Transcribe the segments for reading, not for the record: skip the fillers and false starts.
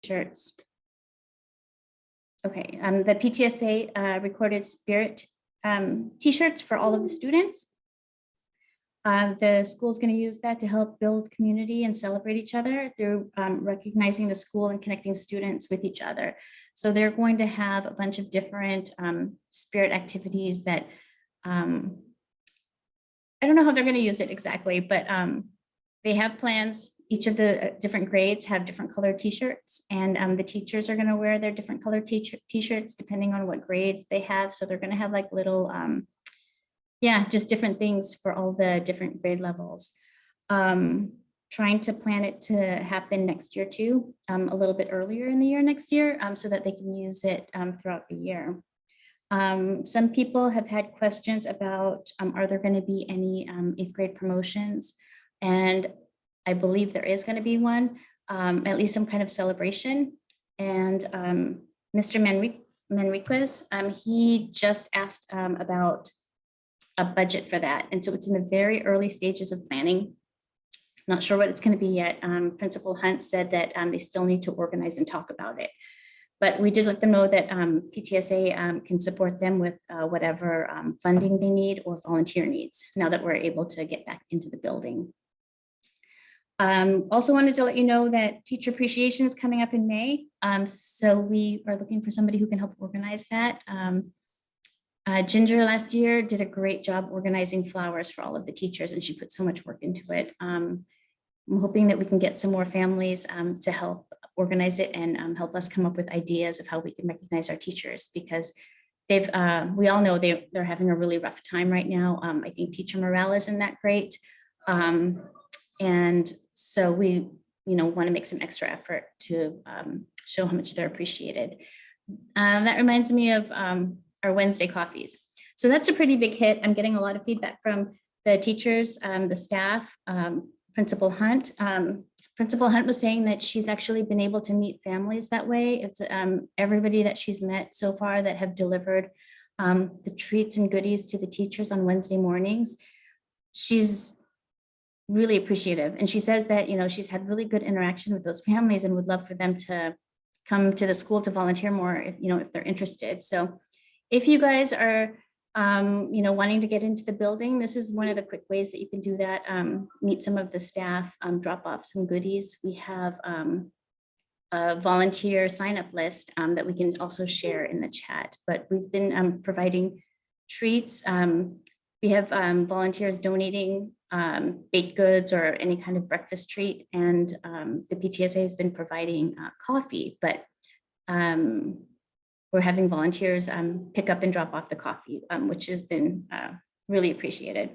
t-shirts. Okay, the PTSA recorded spirit t-shirts for all of the students. The school is going to use that to help build community and celebrate each other through recognizing the school and connecting students with each other. So they're going to have a bunch of different spirit activities that I don't know how they're going to use it exactly, but they have plans. Each of the different grades have different colored t-shirts, and the teachers are going to wear their different colored t-shirts depending on what grade they have. So they're going to have like little yeah, just different things for all the different grade levels. Trying to plan it to happen next year too, a little bit earlier in the year next year, so that they can use it throughout the year. Some people have had questions about, are there going to be any 8th grade promotions? And I believe there is going to be one, at least some kind of celebration. And Mr. Manriquez, he just asked about a budget for that. And so it's in the very early stages of planning. Not sure what it's going to be yet. Principal Hunt said that they still need to organize and talk about it. But we did let them know that PTSA can support them with whatever funding they need or volunteer needs now that we're able to get back into the building. Also wanted to let you know that Teacher Appreciation is coming up in May. So we are looking for somebody who can help organize that. Ginger last year did a great job organizing flowers for all of the teachers, and she put so much work into it. I'm hoping that we can get some more families to help organize it and help us come up with ideas of how we can recognize our teachers, because they've we all know they're having a really rough time right now. I think teacher morale isn't that great. And so we want to make some extra effort to show how much they're appreciated. That reminds me of our Wednesday coffees. So that's a pretty big hit. I'm getting a lot of feedback from the teachers, the staff, Principal Hunt. Principal Hunt was saying that she's actually been able to meet families that way. It's everybody that she's met so far that have delivered the treats and goodies to the teachers on Wednesday mornings. She's really appreciative. And she says that, she's had really good interaction with those families and would love for them to come to the school to volunteer more if they're interested. So if you guys are, wanting to get into the building, this is one of the quick ways that you can do that. Meet some of the staff, drop off some goodies. We have a volunteer sign-up list that we can also share in the chat, but we've been providing treats. We have volunteers donating baked goods or any kind of breakfast treat, and the PTSA has been providing coffee, but we're having volunteers pick up and drop off the coffee, which has been really appreciated.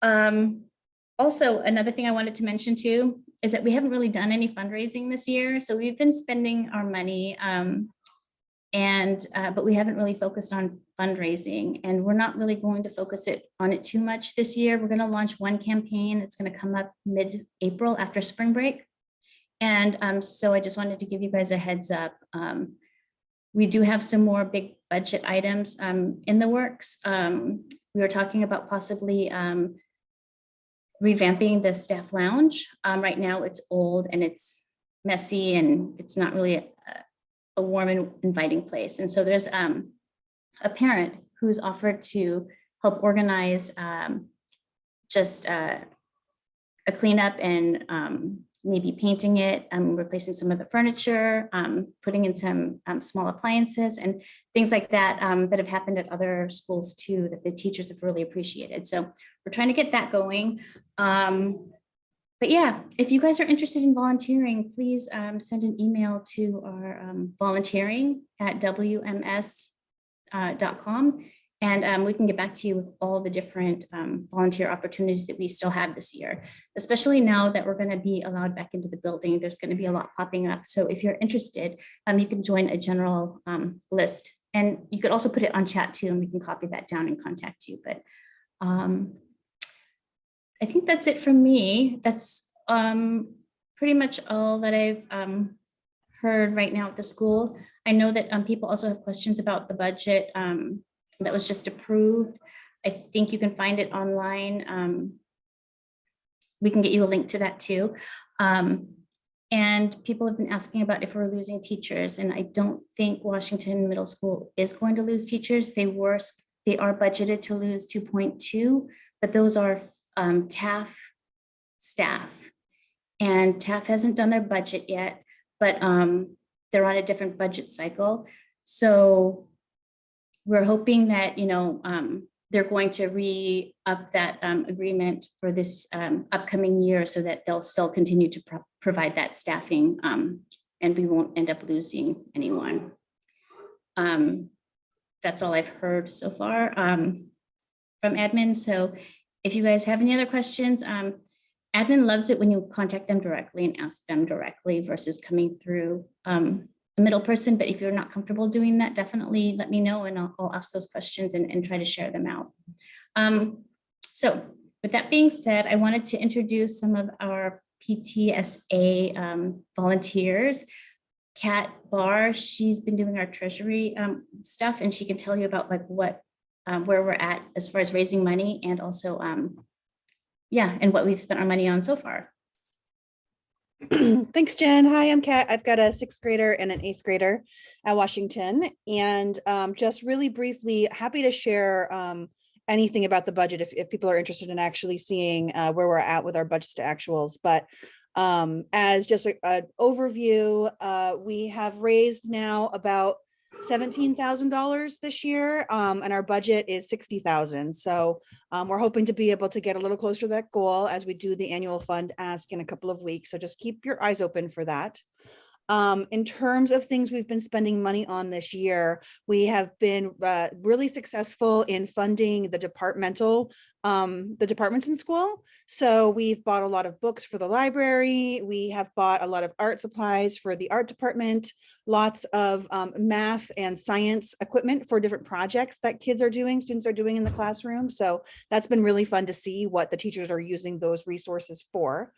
Also, another thing I wanted to mention too is that we haven't really done any fundraising this year. So we've been spending our money, but we haven't really focused on fundraising, and we're not really going to focus on it too much this year. We're going to launch one campaign. It's going to come up mid-April after spring break. And so I just wanted to give you guys a heads up. We do have some more big budget items in the works. We were talking about possibly revamping the staff lounge. Right now it's old and it's messy and it's not really a warm and inviting place. And so there's a parent who's offered to help organize just a cleanup and maybe painting it, replacing some of the furniture, putting in some small appliances and things like that that have happened at other schools too, that the teachers have really appreciated. So we're trying to get that going. But yeah, if you guys are interested in volunteering, please send an email to our volunteering@wms.com. And we can get back to you with all the different volunteer opportunities that we still have this year, especially now that we're going to be allowed back into the building. There's going to be a lot popping up. So if you're interested, you can join a general list. And you could also put it on chat too, and we can copy that down and contact you. But I think that's it from me. That's pretty much all that I've heard right now at the school. I know that people also have questions about the budget that was just approved. I think you can find it online. We can get you a link to that too. And people have been asking about if we're losing teachers, and I don't think Washington Middle School is going to lose teachers. They are budgeted to lose 2.2, but those are TAF staff. And TAF hasn't done their budget yet, but they're on a different budget cycle. So we're hoping that, they're going to re-up that agreement for this upcoming year so that they'll still continue to provide that staffing, and we won't end up losing anyone. That's all I've heard so far from admin. So if you guys have any other questions, admin loves it when you contact them directly and ask them directly versus coming through a middle person. But if you're not comfortable doing that, definitely let me know and I'll ask those questions and try to share them out. So with that being said, I wanted to introduce some of our PTSA volunteers. Kat Barr, she's been doing our treasury stuff, and she can tell you about like where we're at as far as raising money, and also and what we've spent our money on so far. Thanks, Jen. Hi, I'm Kat. I've got a 6th grader and an 8th grader at Washington, and just really briefly, happy to share anything about the budget if people are interested in actually seeing where we're at with our budgets to actuals. But as just an overview, we have raised now about $17,000 this year, and our budget is $60,000. So we're hoping to be able to get a little closer to that goal as we do the annual fund ask in a couple of weeks. So just keep your eyes open for that. In terms of things we've been spending money on this year, we have been really successful in funding the departments in school. So we've bought a lot of books for the library. We have bought a lot of art supplies for the art department, lots of math and science equipment for different projects that students are doing in the classroom. So that's been really fun to see what the teachers are using those resources for.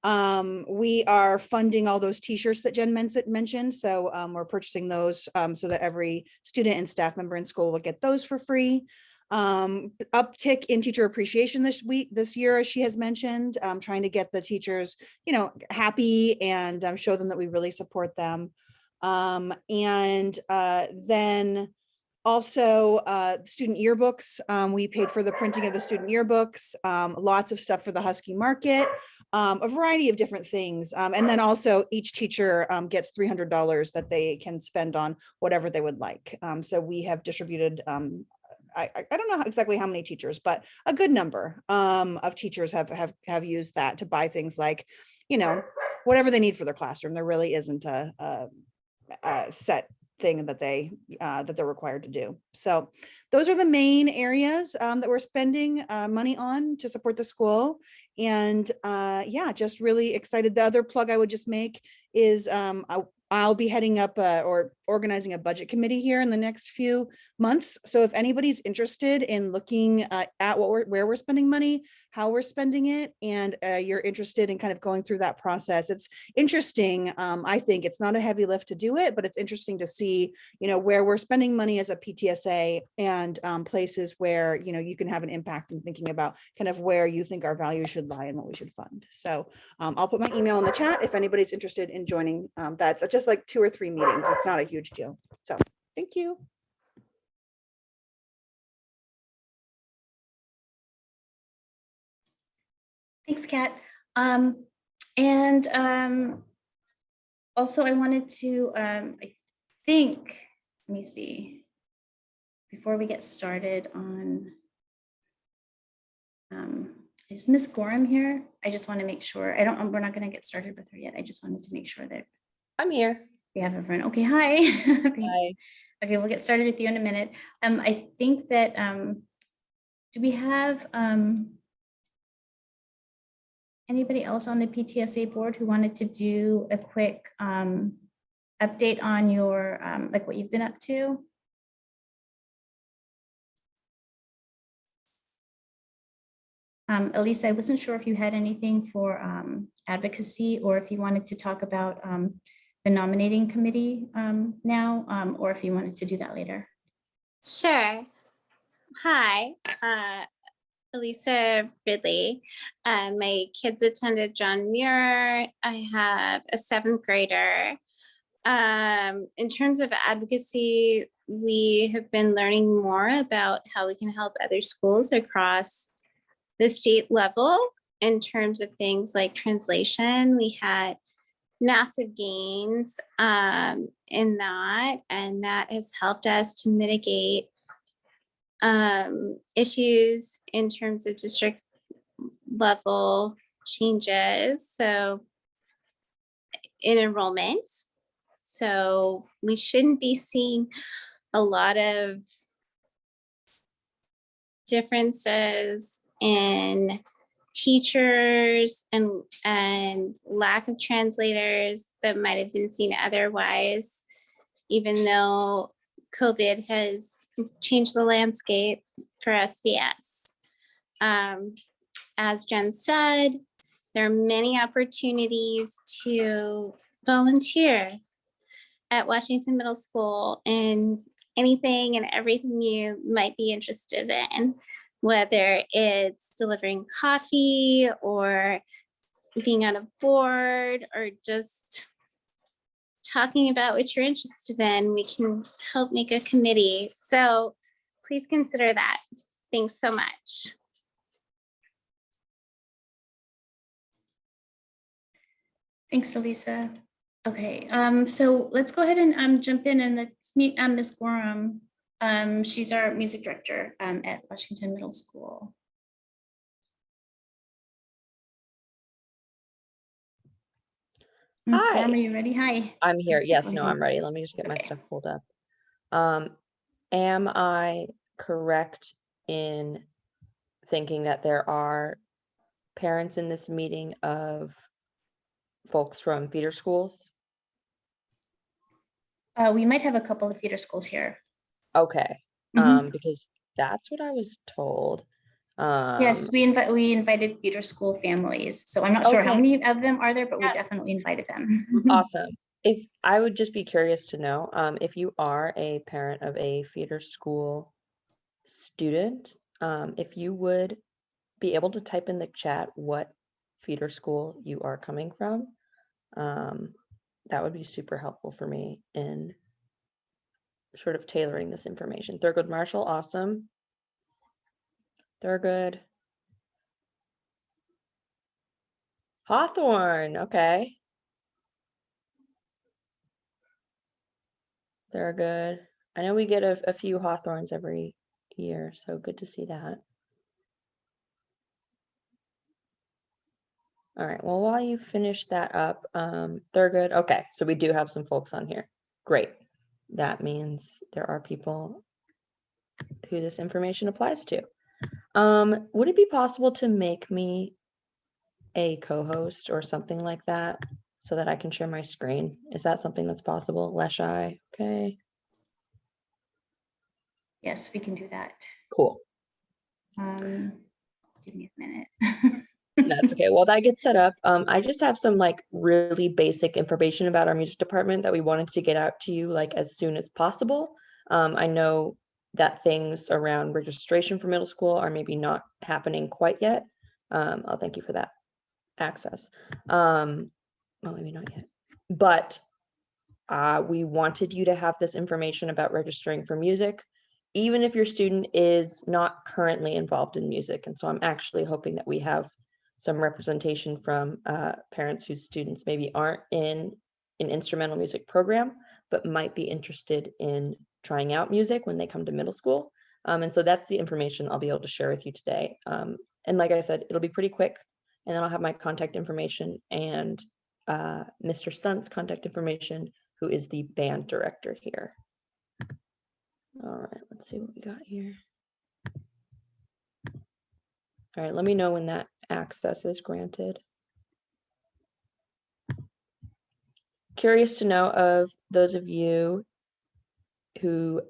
We are funding all those t-shirts that Jen mentioned. So we're purchasing those so that every student and staff member in school will get those for free. Uptick in teacher appreciation this year, as she has mentioned, trying to get the teachers, happy and show them that we really support them. Then also student yearbooks. We paid for the printing of the student yearbooks, lots of stuff for the Husky Market, a variety of different things. And then also each teacher gets $300 that they can spend on whatever they would like. So we have distributed, I don't know exactly how many teachers, but a good number of teachers have used that to buy things like, whatever they need for their classroom. There really isn't a set thing that they're required to do. So those are the main areas that we're spending money on to support the school. And just really excited. The other plug I would just make is I'll be heading up or organizing a budget committee here in the next few months. So if anybody's interested in looking at where we're spending money, how we're spending it, and you're interested in kind of going through that process, it's interesting. I think it's not a heavy lift to do it, but it's interesting to see, where we're spending money as a PTSA and places where, you can have an impact in thinking about kind of where you think our values should lie and what we should fund. So I'll put my email in the chat if anybody's interested in joining. That's just like 2 or 3 meetings. It's not a huge deal. So thank you. Thanks, Kat. Also I wanted to, I think, let me see, before we get started on, is Miss Gorham here? I just want to make sure. We're not going to get started with her yet. I just wanted to make sure that I'm here. we have everyone. Okay, hi. Hi. Okay, we'll get started with you in a minute. I think that, do we have anybody else on the PTSA board who wanted to do a quick update on your, like what you've been up to? Elisa, I wasn't sure if you had anything for advocacy or if you wanted to talk about the nominating committee now, or if you wanted to do that later. Sure. Hi. Elisa Ridley. My kids attended John Muir. I have a 7th grader. In terms of advocacy, we have been learning more about how we can help other schools across the state level in terms of things like translation. We had massive gains in that, and that has helped us to mitigate issues in terms of district level changes. So in enrollment, so we shouldn't be seeing a lot of differences in teachers and lack of translators that might have been seen otherwise, even though COVID has changed the landscape for SBS. As Jen said, there are many opportunities to volunteer at Washington Middle School in anything and everything you might be interested in, whether it's delivering coffee or being on a board or just talking about what you're interested in. We can help make a committee. So please consider that. Thanks so much. Thanks, Elisa. Okay, so let's go ahead and jump in and let's meet Ms. Gorham. She's our music director at Washington Middle School. Ms. Hi. Gorham, are you ready? Hi. I'm here. Yes, Go no, ahead. I'm ready. Let me just get my Okay. stuff pulled up. Am I correct in thinking that there are parents in this meeting of folks from feeder schools? We might have a couple of feeder schools here. Okay, Mhm. because that's what I was told. Yes, we invited feeder school families. So I'm not sure how Okay. many of them are there, but we Yes. definitely invited them. Awesome. If I would just be curious to know, if you are a parent of a feeder school student, if you would be able to type in the chat what feeder school you are coming from, that would be super helpful for me in sort of tailoring this information. Thurgood Marshall, awesome. Thurgood. Hawthorne, okay. Thurgood. I know we get a few Hawthorns every year, so good to see that. All right, well, while you finish that up, Thurgood, okay, so we do have some folks on here. Great. That means there are people who this information applies to. Would it be possible to make me a co-host or something like that so that I can share my screen? Is that something that's possible? Leshai, okay, Yes, we can do that. cool. Give me a minute. That's okay. Well, that gets set up. I just have some like really basic information about our music department that we wanted to get out to you like as soon as possible. I know that things around registration for middle school are maybe not happening quite yet. I'll thank you for that access. Well, maybe not yet, but we wanted you to have this information about registering for music, even if your student is not currently involved in music. And so I'm actually hoping that we have some representation from parents whose students maybe aren't in an instrumental music program, but might be interested in trying out music when they come to middle school. And so that's the information I'll be able to share with you today. And like I said, it'll be pretty quick, and then I'll have my contact information and Mr. Stunt's contact information, who is the band director here. All right, let's see what we got here. All right, let me know when that access is granted. Curious to know of those of you who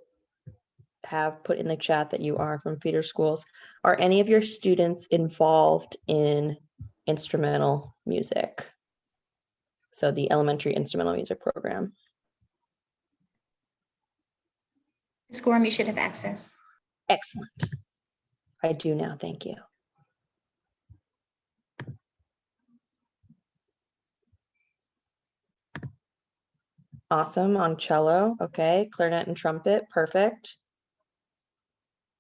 have put in the chat that you are from feeder schools, are any of your students involved in instrumental music? So the elementary instrumental music program. Ms. Gorham, you should have access. Excellent. I do now, thank you. Awesome. On cello. Okay. Clarinet and trumpet. Perfect.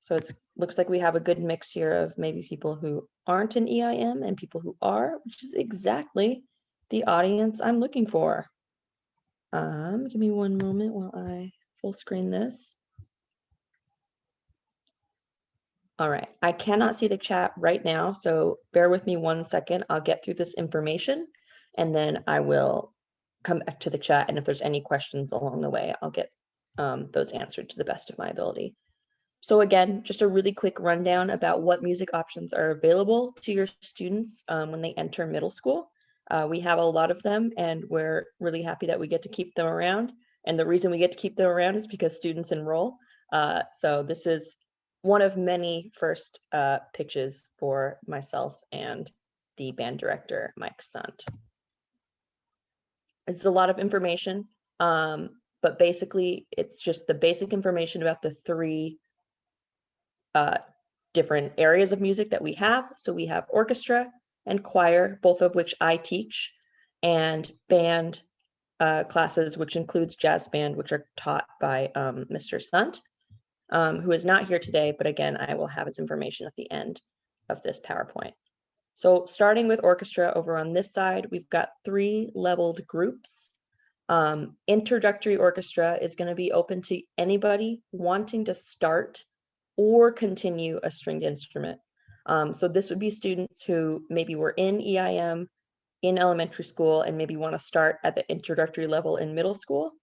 So it's looks like we have a good mix here of maybe people who aren't in EIM and people who are, which is exactly the audience I'm looking for. Give me one moment while I full screen this. All right, I cannot see the chat right now, so bear with me 1 second. I'll get through this information and then I will come back to the chat. And if there's any questions along the way, I'll get those answered to the best of my ability. So again, just a really quick rundown about what music options are available to your students when they enter middle school. We have a lot of them and we're really happy that we get to keep them around. And the reason we get to keep them around is because students enroll. So this is one of many first pitches for myself and the band director, Mike Sant. It's a lot of information, but basically it's just the basic information about the three different areas of music that we have. So we have orchestra and choir, both of which I teach, and band classes, which includes jazz band, which are taught by Mr. Sant, who is not here today, but again, I will have his information at the end of this PowerPoint. So starting with orchestra over on this side, we've got 3 leveled groups. Introductory orchestra is going to be open to anybody wanting to start or continue a stringed instrument. So this would be students who maybe were in EIM in elementary school and maybe want to start at the introductory level in middle school,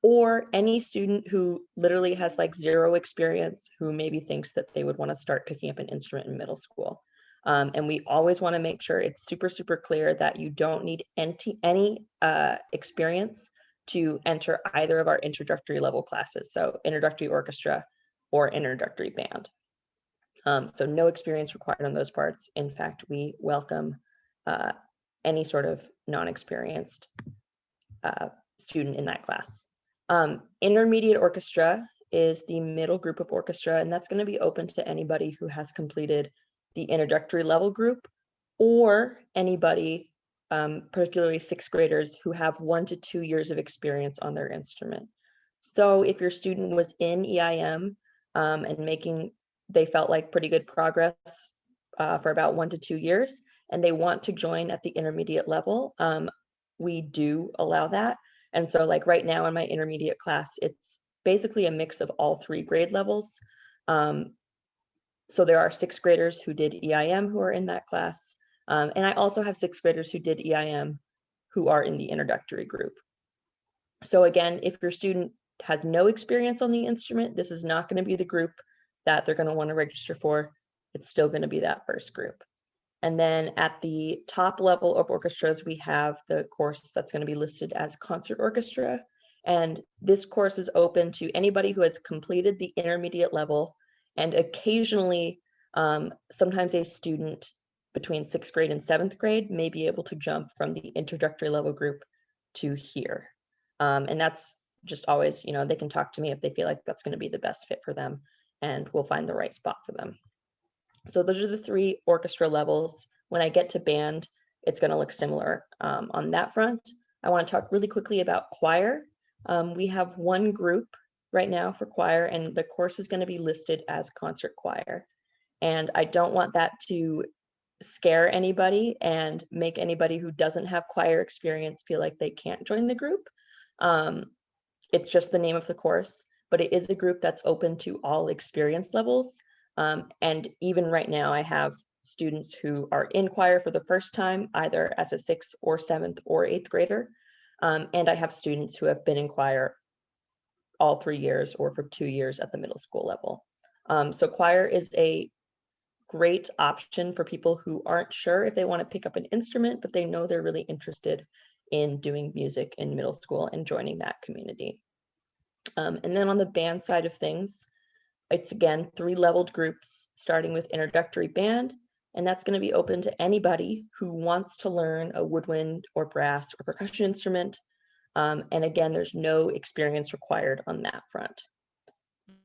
or any student who literally has like 0 experience who maybe thinks that they would want to start picking up an instrument in middle school. And we always want to make sure it's super, super clear that you don't need any experience to enter either of our introductory level classes. So introductory orchestra or introductory band. So no experience required on those parts. In fact, we welcome any sort of non-experienced student in that class. Intermediate orchestra is the middle group of orchestra, and that's going to be open to anybody who has completed the introductory level group or anybody, particularly 6th graders who have 1 to 2 years of experience on their instrument. So if your student was in EIM and they felt like pretty good progress for about 1 to 2 years, and they want to join at the intermediate level, we do allow that. And so like right now in my intermediate class, it's basically a mix of all 3 grade levels. So there are 6th graders who did EIM who are in that class. And I also have 6th graders who did EIM who are in the introductory group. So again, if your student has no experience on the instrument, this is not going to be the group that they're going to want to register for. It's still going to be that first group. And then at the top level of orchestras, we have the course that's going to be listed as concert orchestra. And this course is open to anybody who has completed the intermediate level, and occasionally, sometimes a student between 6th grade and 7th grade may be able to jump from the introductory level group to here. And that's just always, they can talk to me if they feel like that's going to be the best fit for them, and we'll find the right spot for them. So those are the 3 orchestra levels. When I get to band, it's going to look similar on that front. I want to talk really quickly about choir. We have 1 group right now for choir, and the course is going to be listed as concert choir. And I don't want that to scare anybody and make anybody who doesn't have choir experience feel like they can't join the group. It's just the name of the course, but it is a group that's open to all experience levels. And even right now, I have students who are in choir for the first time, either as a 6th or 7th or 8th grader. And I have students who have been in choir all 3 years or for 2 years at the middle school level. So choir is a great option for people who aren't sure if they want to pick up an instrument, but they know they're really interested in doing music in middle school and joining that community. And then on the band side of things, it's again 3 leveled groups, starting with introductory band, and that's going to be open to anybody who wants to learn a woodwind or brass or percussion instrument. And again, there's no experience required on that front.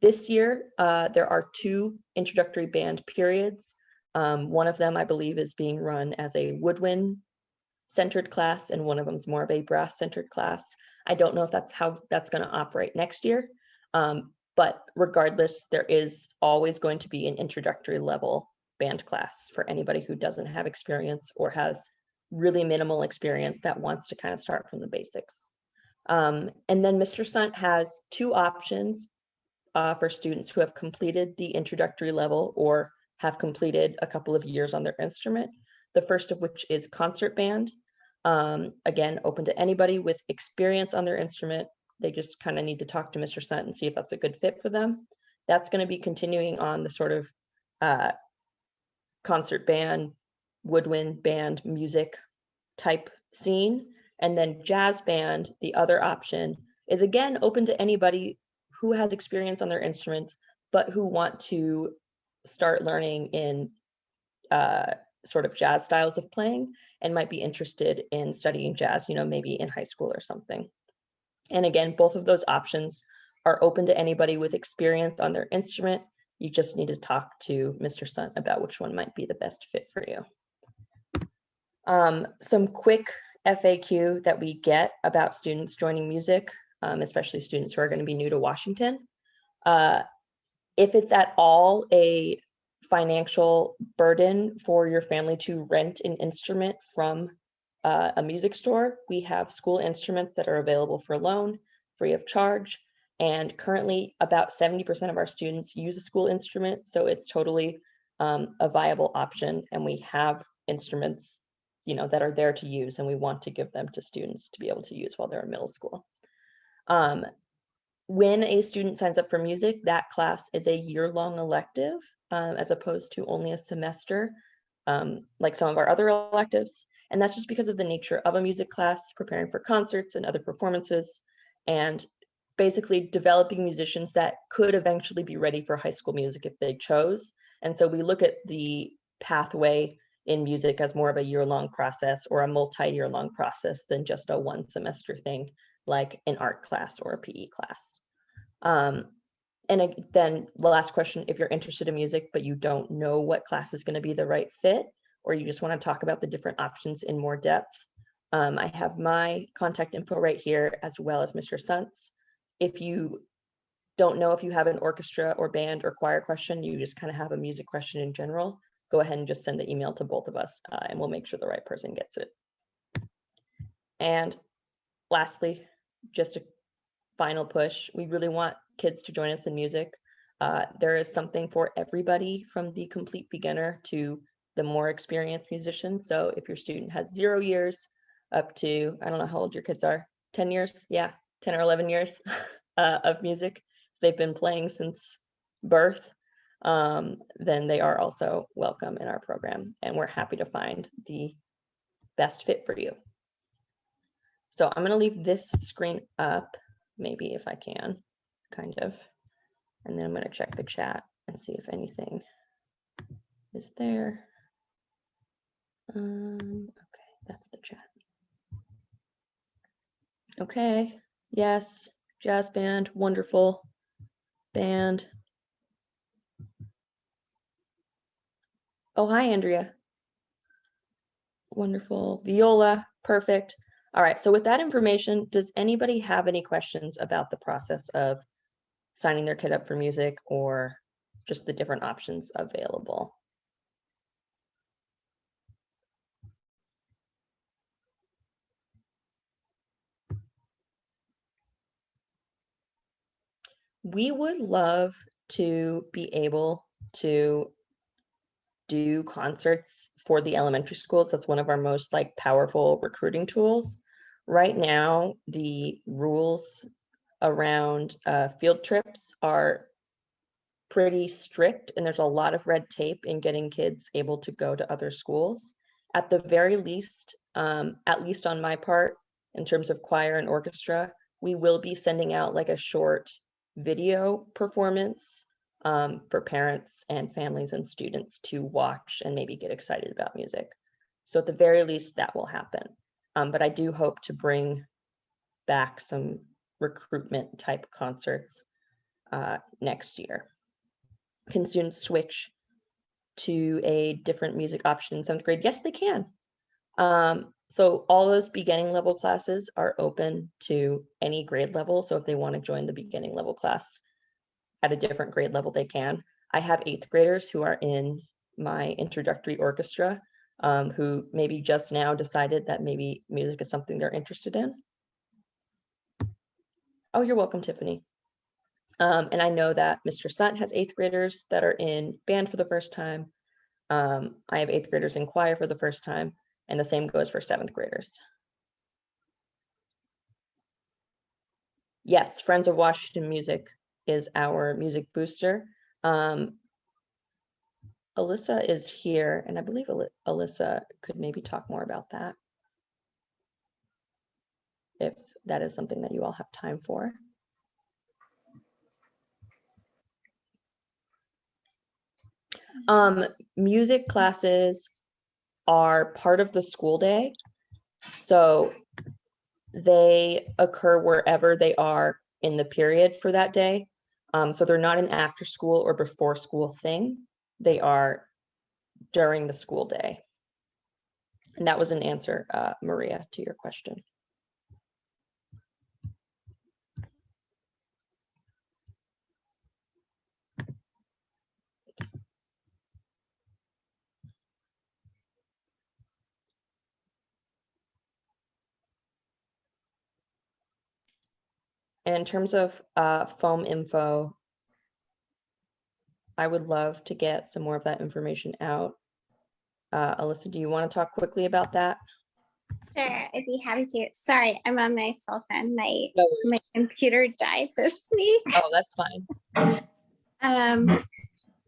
This year, there are 2 introductory band periods. One of them, I believe, is being run as a woodwind centered class and one of them is more of a brass centered class. I don't know if that's how that's going to operate next year. But regardless, there is always going to be an introductory level band class for anybody who doesn't have experience or has really minimal experience that wants to kind of start from the basics. And then Mr. Sunt has two options for students who have completed the introductory level or have completed a couple of years on their instrument. The first of which is concert band. Again, open to anybody with experience on their instrument. They just kind of need to talk to Mr. Sunt and see if that's a good fit for them. That's going to be continuing on the sort of concert band, woodwind band, music type scene. And then jazz band, the other option, is again open to anybody who has experience on their instruments, but who want to start learning in sort of jazz styles of playing and might be interested in studying jazz, you know, maybe in high school or something. And again, both of those options are open to anybody with experience on their instrument. You just need to talk to Mr. Sunt about which one might be the best fit for you. Some quick FAQ that we get about students joining music, especially students who are going to be new to Washington. If it's at all a financial burden for your family to rent an instrument from a music store, we have school instruments that are available for loan, free of charge. And currently about 70% of our students use a school instrument. So it's totally a viable option. And we have instruments, you know, that are there to use, and we want to give them to students to be able to use while they're in middle school. When a student signs up for music, that class is a year-long elective, as opposed to only a semester, like some of our other electives. And that's just because of the nature of a music class, preparing for concerts and other performances, and basically developing musicians that could eventually be ready for high school music if they chose. And so we look at the pathway in music as more of a year-long process or a multi-year long process than just a one semester thing like an art class or a PE class. And then the last question, if you're interested in music, but you don't know what class is going to be the right fit, or you just want to talk about the different options in more depth, I have my contact info right here, as well as Mr. Sunt's. If you don't know if you have an orchestra or band or choir question, you just kind of have a music question in general, go ahead and just send the email to both of us, and we'll make sure the right person gets it. And lastly, just a final push, we really want kids to join us in music. There is something for everybody, from the complete beginner to the more experienced musician. So if your student has 0 years up to, I don't know how old your kids are, 10 years, yeah, 10 or 11 years of music, they've been playing since birth, then they are also welcome in our program, and we're happy to find the best fit for you. So I'm going to leave this screen up, maybe if I can, kind of, and then I'm going to check the chat and see if anything is there. Okay, that's the chat. Okay, yes, jazz band, wonderful. Band. Oh, hi, Andrea. Wonderful. Viola, perfect. All right, so with that information, does anybody have any questions about the process of signing their kid up for music, or just the different options available? We would love to be able to do concerts for the elementary schools. That's one of our most like powerful recruiting tools. Right now, the rules around field trips are pretty strict, and there's a lot of red tape in getting kids able to go to other schools. At the very least, at least on my part, in terms of choir and orchestra, we will be sending out like a short video performance for parents and families and students to watch and maybe get excited about music. So at the very least, that will happen. But I do hope to bring back some recruitment type concerts next year. Can students switch to a different music option in 7th grade? Yes, they can. So all those beginning level classes are open to any grade level. So if they want to join the beginning level class at a different grade level, they can. I have 8th graders who are in my introductory orchestra, who maybe just now decided that maybe music is something they're interested in. Oh, you're welcome, Tiffany. And I know that Mr. Stunt has 8th graders that are in band for the first time. I have 8th graders in choir for the first time, and the same goes for 7th graders. Yes, Friends of Washington Music is our music booster. Alyssa is here, and I believe Alyssa could maybe talk more about that, if that is something that you all have time for. Music classes are part of the school day, so they occur wherever they are in the period for that day. So they're not an after school or before school thing. They are during the school day. And that was an answer, Maria, to your question. And in terms of foam info, I would love to get some more of that information out. Alyssa, do you want to talk quickly about that? Sure, I'd be happy to. Sorry, I'm on my cell phone. My No my worries. computer died this week. Oh, that's fine.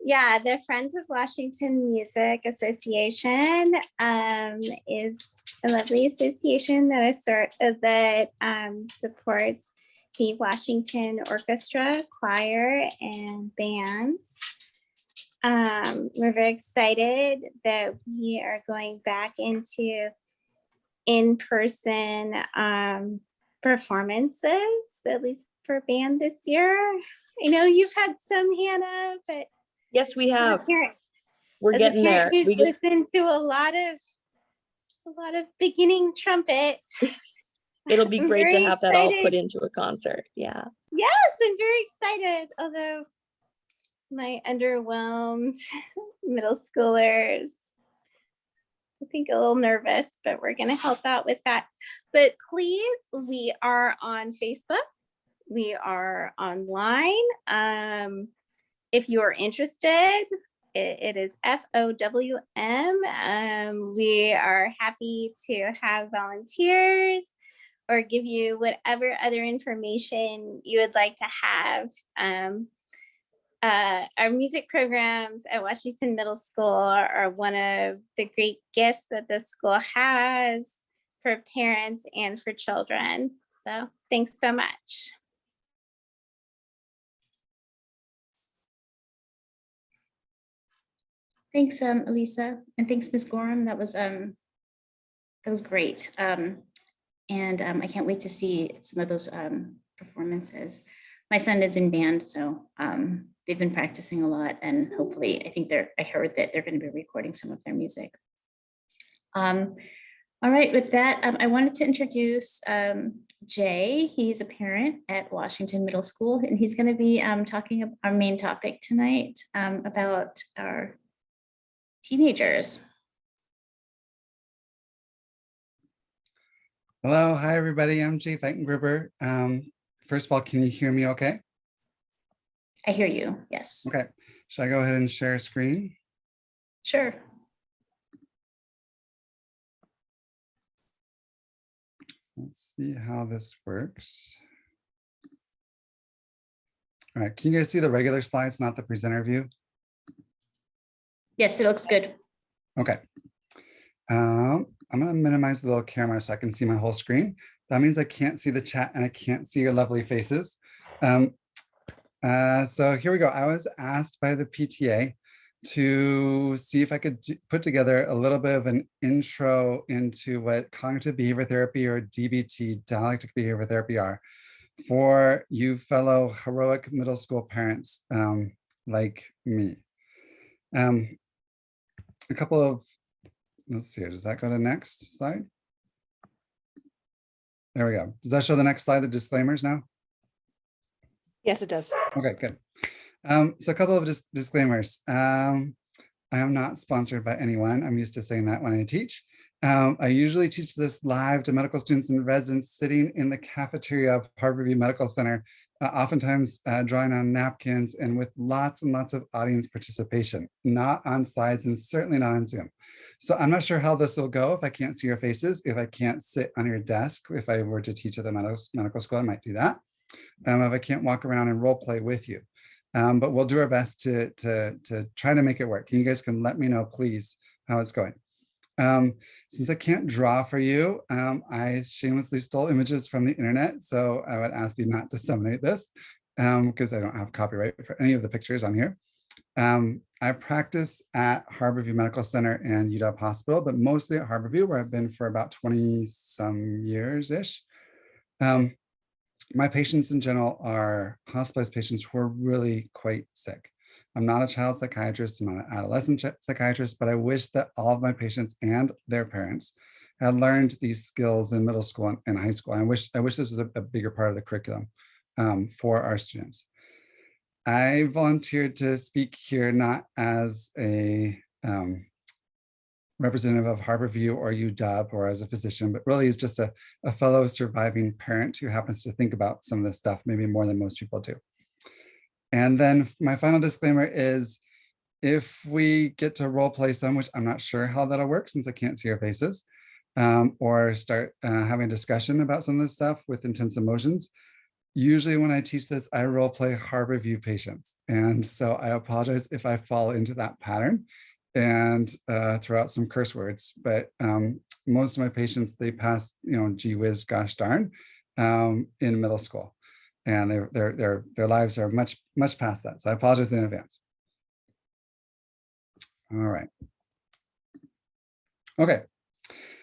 Yeah, the Friends of Washington Music Association is a lovely association that supports the Washington Orchestra, choir, and bands. We're very excited that we are going back into in-person performances, at least for band this year. I know you've had some, Hannah, but Yes, we have. We're as a getting there. parent who's We just listened to a lot of beginning trumpet. it'll be I'm great to very have that all put excited. into a concert. Yeah. Yes, I'm very excited. Although my underwhelmed middle schoolers, I think a little nervous, but we're going to help out with that. But please, we are on Facebook. We are online. If you are interested, it is FOWM. We are happy to have volunteers or give you whatever other information you would like to have. Our music programs at Washington Middle School are one of the great gifts that the school has for parents and for children. So thanks so much. Thanks, Elisa, and thanks, Ms. Gorham. That was great. I can't wait to see some of those performances. My son is in band, so they've been practicing a lot, and hopefully, I heard that they're going to be recording some of their music. All right, with that, I wanted to introduce Jay. He's a parent at Washington Middle School, and he's going to be talking about our main topic tonight about our teenagers. Hello, hi everybody. I'm Jay Feitengruber. First of all, can you hear me okay? I hear you, yes. Okay, should I go ahead and share screen? Sure. Let's see how this works. All right, can you guys see the regular slides, not the presenter view? Yes, it looks good. Okay. I'm gonna minimize the little camera so I can see my whole screen. That means I can't see the chat and I can't see your lovely faces. So here we go. I was asked by the PTA to see if I could put together a little bit of an intro into what cognitive behavior therapy, or DBT, dialectic behavior therapy, are for you fellow heroic middle school parents like me. A couple of let's see here. Does that go to next slide? There we go. Does that show the next slide, the disclaimers now? Yes, it does. Okay, good. So a couple of disclaimers. I am not sponsored by anyone. I'm used to saying that when I teach. I usually teach this live to medical students and residents sitting in the cafeteria of Harborview Medical Center, oftentimes drawing on napkins and with lots and lots of audience participation, not on slides and certainly not on Zoom. So I'm not sure how this will go if I can't see your faces, if I can't sit on your desk. If I were to teach at the medical school, I might do that. If I can't walk around and role play with you. But we'll do our best to try to make it work. You guys can let me know, please, how it's going. Since I can't draw for you, I shamelessly stole images from the internet. So I would ask you not to disseminate this because I don't have copyright for any of the pictures on here. I practice at Harborview Medical Center and UW Hospital, but mostly at Harborview, where I've been for about 20 some years-ish. My patients in general are hospitalized patients who are really quite sick. I'm not a child psychiatrist, I'm not an adolescent psychiatrist, but I wish that all of my patients and their parents had learned these skills in middle school and high school. I wish this was a bigger part of the curriculum for our students. I volunteered to speak here not as a representative of Harborview or UW or as a physician, but really is just a fellow surviving parent who happens to think about some of this stuff maybe more than most people do. And then my final disclaimer is if we get to role play some, which I'm not sure how that'll work since I can't see your faces, or start having a discussion about some of this stuff with intense emotions, usually when I teach this, I role play Harborview patients. And so I apologize if I fall into that pattern and throw out some curse words, but most of my patients, they pass, gee whiz, gosh darn, in middle school, and their lives are much past that. So I apologize in advance. All right. Okay.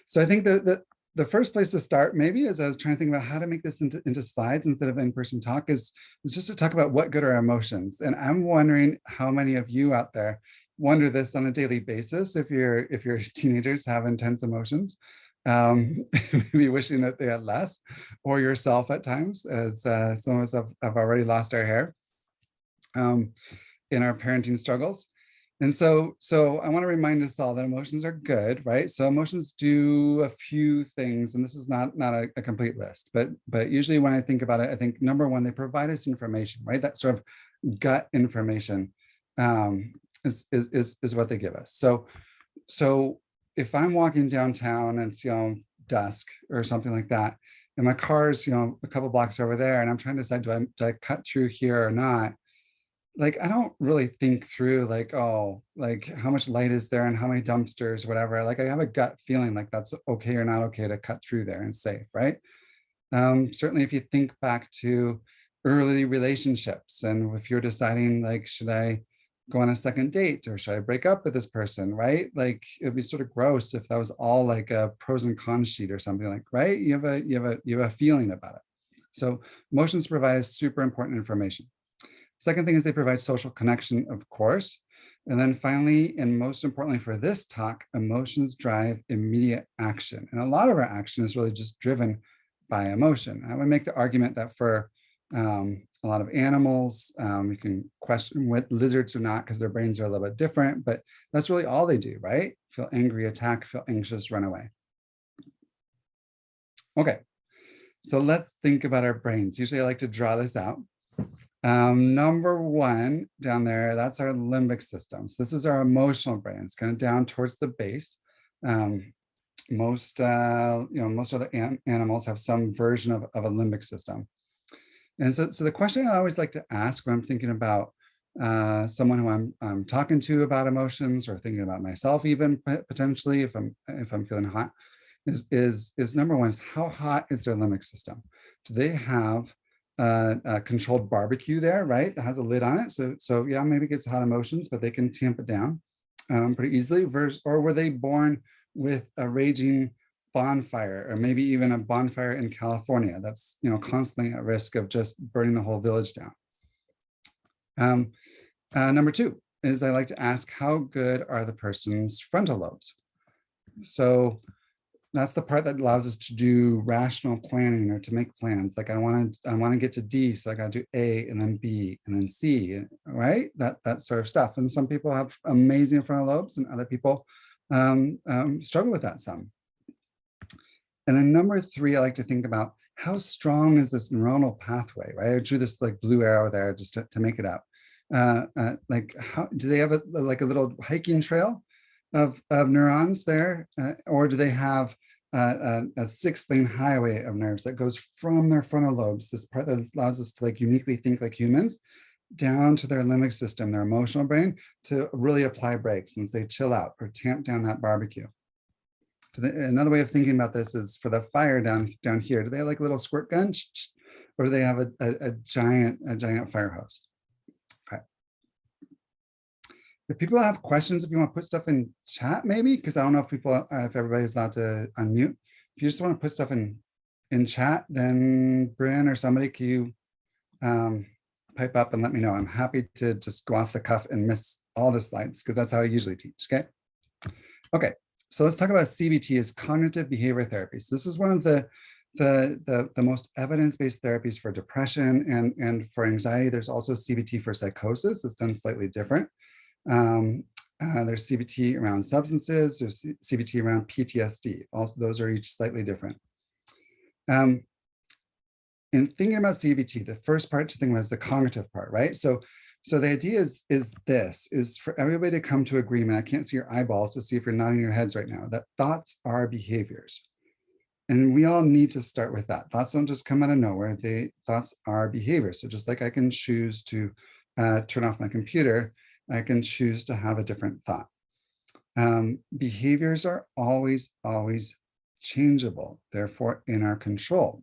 So I think the first place to start maybe as I was trying to think about how to make this into slides instead of in-person talk is just to talk about what good are emotions. And I'm wondering how many of you out there wonder this on a daily basis if your teenagers have intense emotions, maybe wishing that they had less, or yourself at times, as some of us have already lost our hair in our parenting struggles. And so I want to remind us all that emotions are good, right? So emotions do a few things, and this is not a complete list, but usually when I think about it, I think number one, they provide us information, right? That sort of gut information is what they give us. So if I'm walking downtown and it's dusk or something like that, and my car's a couple blocks over there, and I'm trying to decide do I cut through here or not, like I don't really think through like, oh, like how much light is there and how many dumpsters, whatever. Like I have a gut feeling like that's okay or not okay to cut through there and safe, right? Certainly if you think back to early relationships, and if you're deciding like, should I go on a second date or should I break up with this person, right? Like it'd be sort of gross if that was all like a pros and cons sheet or something, like, right? You have a feeling about it. So emotions provide us super important information. Second thing is they provide social connection, of course. And then finally, and most importantly for this talk, emotions drive immediate action. And a lot of our action is really just driven by emotion. I would make the argument that for a lot of animals, you can question what lizards or not because their brains are a little bit different, but that's really all they do, right? Feel angry, attack, feel anxious, run away. Okay, so let's think about our brains. Usually I like to draw this out. Number one down there, that's our limbic system. So this is our emotional brain. It's kind of down towards the base. Most other animals have some version of a limbic system. And so the question I always like to ask when I'm thinking about someone who I'm talking to about emotions, or thinking about myself even potentially if I'm feeling hot, is number one is how hot is their limbic system? Do they have a controlled barbecue there, right? That has a lid on it. So yeah, maybe it gets hot emotions, but they can tamp it down pretty easily. Or were they born with a raging bonfire, or maybe even a bonfire in California that's constantly at risk of just burning the whole village down? Number two is I like to ask, how good are the person's frontal lobes? So that's the part that allows us to do rational planning or to make plans. Like I want to get to D, so I got to do A and then B and then C, right? That sort of stuff. And some people have amazing frontal lobes, and other people struggle with that some. And then number 3, I like to think about how strong is this neuronal pathway, right? I drew this like blue arrow there just to make it up. Like how do they have a little hiking trail of neurons there, or do they have a 6-lane highway of nerves that goes from their frontal lobes, this part that allows us to like uniquely think like humans, down to their limbic system, their emotional brain, to really apply brakes and say chill out or tamp down that barbecue. So another way of thinking about this is for the fire down here, do they have like a little squirt gun, or do they have a giant fire hose? Okay. If people have questions, if you want to put stuff in chat, maybe, because I don't know if everybody's allowed to unmute. If you just want to put stuff in chat, then Bryn or somebody, can you pipe up and let me know? I'm happy to just go off the cuff and miss all the slides, because that's how I usually teach. Okay. So let's talk about CBT as cognitive behavior therapy. So this is one of the most evidence-based therapies for depression and for anxiety. There's also CBT for psychosis. It's done slightly different. There's CBT around substances. There's CBT around PTSD. Also, those are each slightly different. In thinking about CBT, the first part to think about is the cognitive part, right? So the idea is for everybody to come to agreement. I can't see your eyeballs to see if you're nodding your heads right now, that thoughts are behaviors. And we all need to start with that. Thoughts don't just come out of nowhere. Thoughts are behaviors. So just like I can choose to turn off my computer, I can choose to have a different thought. Behaviors are always changeable, therefore in our control.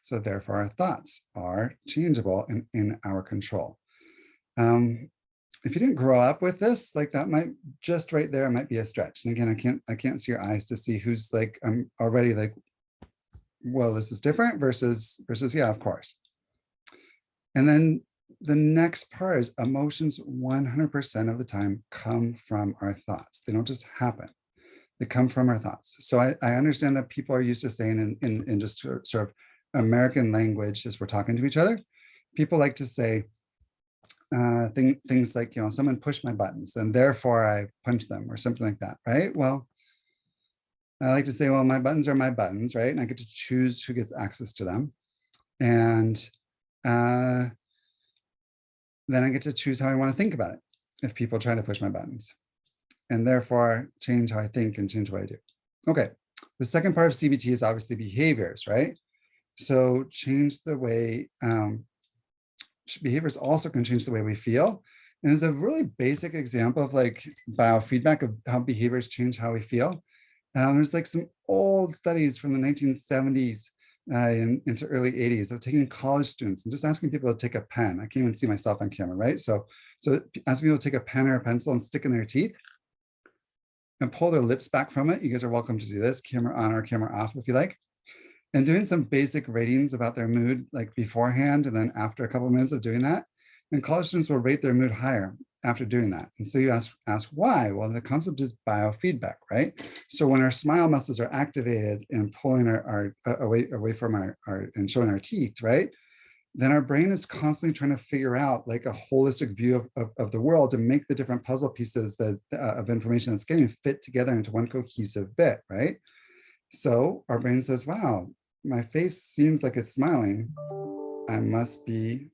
So therefore our thoughts are changeable and in our control. If you didn't grow up with this, like that might just right there might be a stretch. And again, I can't see your eyes to see who's like, I'm already like, well, this is different versus yeah, of course. And then the next part is emotions 100% of the time come from our thoughts. They don't just happen. They come from our thoughts. So I understand that people are used to saying in just sort of American language as we're talking to each other, people like to say, things like, someone pushed my buttons and therefore I punched them or something like that, right? Well, I like to say, well, my buttons are my buttons, right? And I get to choose who gets access to them. And then I get to choose how I want to think about it if people try to push my buttons. And therefore change how I think and change what I do. Okay, the second part of CBT is obviously behaviors, right? So change the way, behaviors also can change the way we feel. And it's a really basic example of like biofeedback of how behaviors change how we feel. There's like some old studies from the 1970s into early 80s of taking college students and just asking people to take a pen. I can't even see myself on camera, right? So asking people to take a pen or a pencil and stick in their teeth and pull their lips back from it. You guys are welcome to do this, camera on or camera off if you like. And doing some basic ratings about their mood, like beforehand and then after a couple of minutes of doing that. And college students will rate their mood higher after doing that. And so you ask why? Well, the concept is biofeedback, right? So when our smile muscles are activated and pulling our away from our and showing our teeth, right? Then our brain is constantly trying to figure out like a holistic view of the world to make the different puzzle pieces of information that's getting fit together into one cohesive bit, right? So our brain says, wow, my face seems like it's smiling. I must be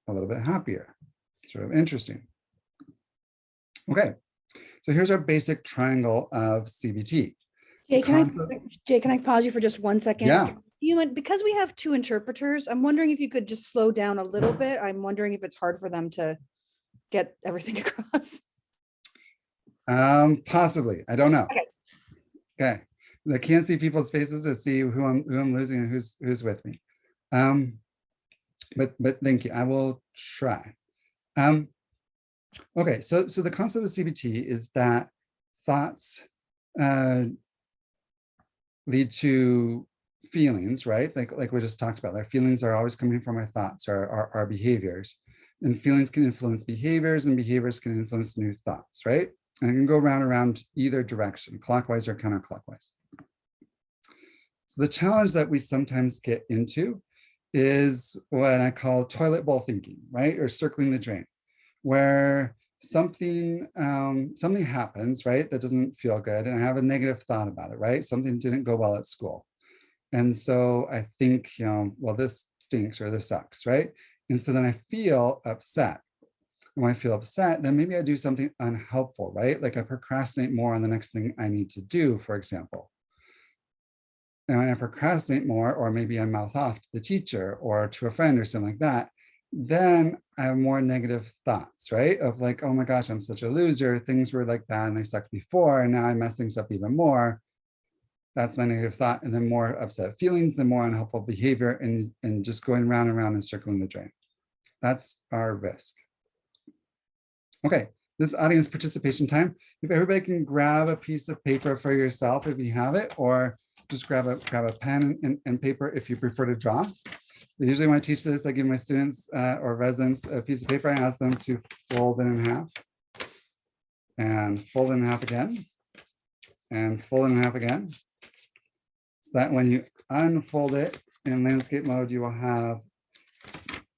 a little bit happier. Sort of interesting. Okay, so here's our basic triangle of CBT. Jay, can I pause you for just 1 second? Yeah. Because we have 2 interpreters, I'm wondering if you could just slow down a little bit. I'm wondering if it's hard for them to get everything across. Possibly, I don't know. Okay. I can't see people's faces to see who I'm losing and who's with me. But thank you. I will try. Okay, so the concept of CBT is that thoughts lead to feelings, right? Like we just talked about. Our feelings are always coming from our thoughts or our behaviors. And feelings can influence behaviors and behaviors can influence new thoughts, right? And it can go round and around either direction, clockwise or counterclockwise. So the challenge that we sometimes get into is what I call toilet bowl thinking, right? Or circling the drain, where something happens, right? That doesn't feel good. And I have a negative thought about it, right? Something didn't go well at school. And so I think, well, this stinks or this sucks, right? And so then I feel upset. When I feel upset, then maybe I do something unhelpful, right? Like I procrastinate more on the next thing I need to do, for example. And when I procrastinate more, or maybe I mouth off to the teacher or to a friend or something like that, then I have more negative thoughts, right? Of like, oh my gosh, I'm such a loser. Things were like bad and they sucked before, and now I mess things up even more. That's my negative thought. And then more upset feelings, the more unhelpful behavior, and just going round and round and circling the drain. That's our risk. Okay, this is audience participation time. If everybody can grab a piece of paper for yourself, if you have it, or just grab a pen and paper if you prefer to draw. Usually when I teach this, I give my students or residents a piece of paper. I ask them to fold it in half and fold it in half again and fold it in half again. So that when you unfold it in landscape mode, you will have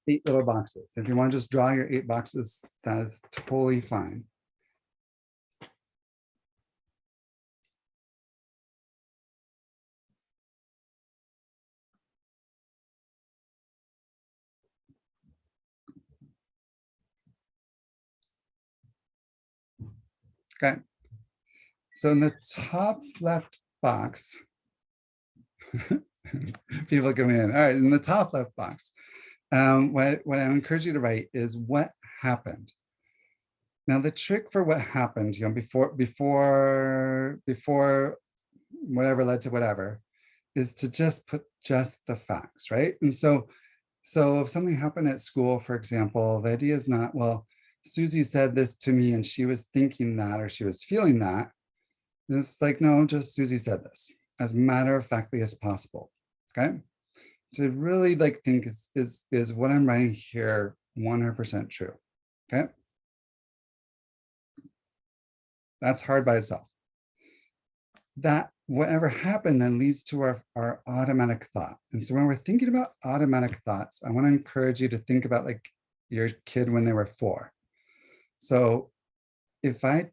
8 little boxes. If you want to just draw your 8 boxes, that is totally fine. Okay. So in the top left box, people coming in. All right, in the top left box, what I encourage you to write is what happened. Now the trick for what happened, before whatever led to whatever, is to just put just the facts, right? And so if something happened at school, for example, the idea is not, well, Susie said this to me and she was thinking that, or she was feeling that. It's like, no, just Susie said this, as matter of factly as possible. Okay. To really like think is what I'm writing here 100% true. Okay. That's hard by itself. That whatever happened then leads to our automatic thought. And so when we're thinking about automatic thoughts, I want to encourage you to think about like your kid when they were 4. So if I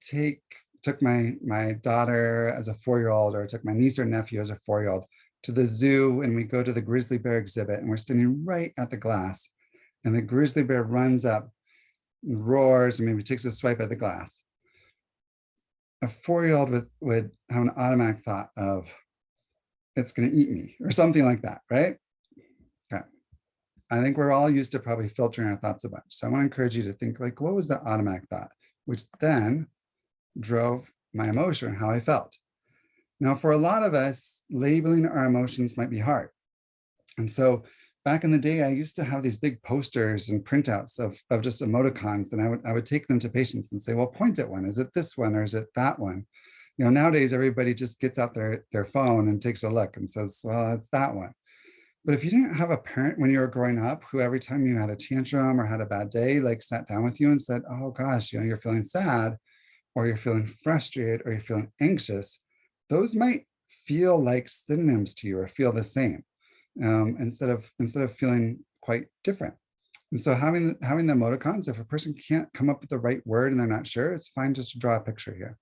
took my daughter as a 4-year-old, or took my niece or nephew as a 4-year-old to the zoo, and we go to the grizzly bear exhibit, and we're standing right at the glass, and the grizzly bear runs up, roars, and maybe takes a swipe at the glass. A 4-year-old would have an automatic thought of, it's going to eat me, or something like that, right? Okay. I think we're all used to probably filtering our thoughts a bunch. So I want to encourage you to think like, what was that automatic thought, which then drove my emotion, how I felt. Now, for a lot of us, labeling our emotions might be hard. And so back in the day, I used to have these big posters and printouts of just emoticons, and I would take them to patients and say, well, point at one. Is it this one or is it that one? Nowadays, everybody just gets out their phone and takes a look and says, well, it's that one. But if you didn't have a parent when you were growing up who every time you had a tantrum or had a bad day, like sat down with you and said, oh gosh, you're feeling sad, or you're feeling frustrated, or you're feeling anxious, those might feel like synonyms to you or feel the same, instead of feeling quite different. And so having the emoticons, if a person can't come up with the right word and they're not sure, it's fine just to draw a picture here.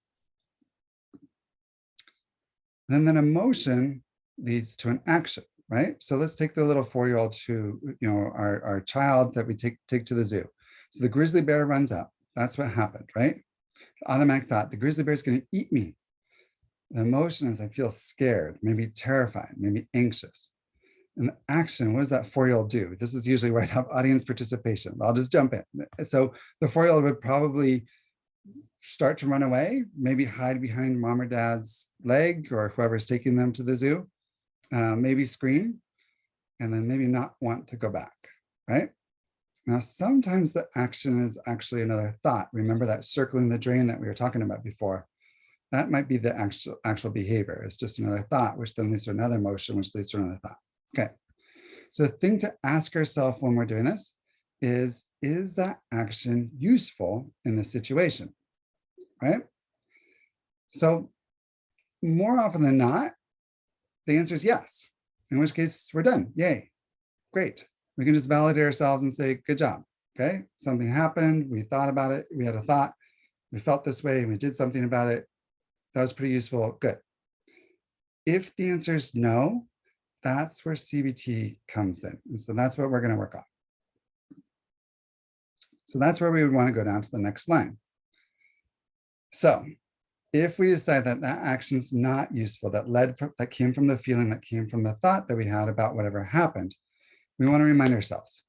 And then emotion leads to an action, right? So let's take the little 4-year-old who, our child that we take to the zoo. So the grizzly bear runs up. That's what happened, right? Automatic thought, the grizzly bear is going to eat me. The emotion is I feel scared, maybe terrified, maybe anxious. And the action, what does that 4-year-old do? This is usually where I have audience participation. I'll just jump in. So the 4-year-old would probably start to run away, maybe hide behind mom or dad's leg or whoever's taking them to the zoo, maybe scream, and then maybe not want to go back, right? Now, sometimes the action is actually another thought. Remember that circling the drain that we were talking about before? That might be the actual behavior. It's just another thought, which then leads to another emotion, which leads to another thought. Okay. So the thing to ask ourselves when we're doing this is that action useful in this situation, right? So more often than not, the answer is yes, in which case we're done. Yay, great. We can just validate ourselves and say, good job. Okay, something happened, we thought about it, we had a thought, we felt this way, and we did something about it. That was pretty useful, good. If the answer is no, that's where CBT comes in. And so that's what we're going to work on. So that's where we would want to go down to the next line. So if we decide that that action is not useful, that came from the feeling, that came from the thought that we had about whatever happened, we want to remind ourselves,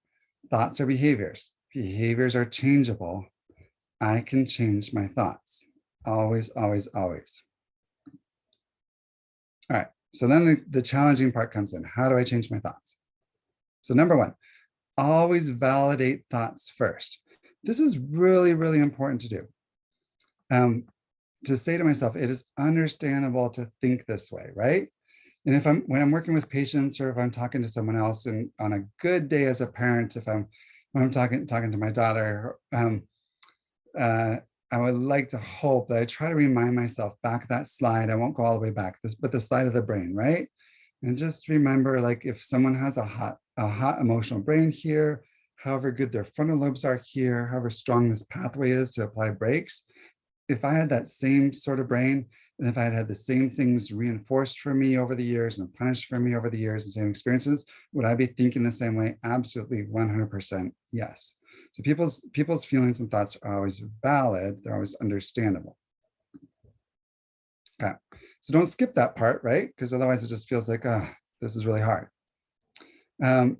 thoughts are behaviors. Behaviors are changeable. I can change my thoughts. Always, always, always. All right, so then the challenging part comes in. How do I change my thoughts? So number one, always validate thoughts first. This is really, really important to do. To say to myself, it is understandable to think this way, right? And when I'm working with patients, or if I'm talking to someone else, and on a good day as a parent, when I'm talking to my daughter, I would like to hope that I try to remind myself back that slide. I won't go all the way back, but the slide of the brain, right? And just remember, like, if someone has a hot emotional brain here, however good their frontal lobes are here, however strong this pathway is to apply brakes, if I had that same sort of brain, and if I had had the same things reinforced for me over the years and punished for me over the years, the same experiences, would I be thinking the same way? Absolutely, 100% yes. So people's feelings and thoughts are always valid. They're always understandable. Okay, so don't skip that part, right? Because otherwise it just feels like, this is really hard.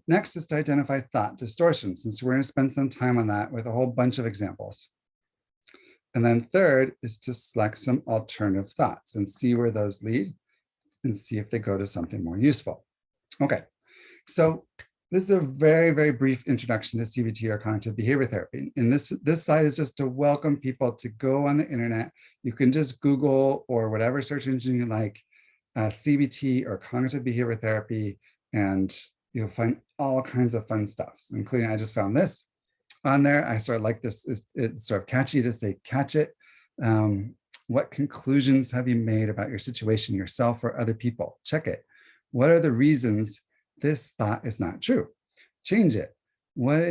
Next is to identify thought distortions. And so we're going to spend some time on that with a whole bunch of examples. And then third is to select some alternative thoughts and see where those lead and see if they go to something more useful. Okay, so this is a very, very brief introduction to CBT, or cognitive behavior therapy. And this slide is just to welcome people to go on the internet. You can just Google, or whatever search engine you like, CBT or cognitive behavior therapy, and you'll find all kinds of fun stuff, including, I just found this on there. I sort of like this. It's sort of catchy to say, catch it. What conclusions have you made about your situation, yourself, or other people? Check it. What are the reasons this thought is not true? Change it. What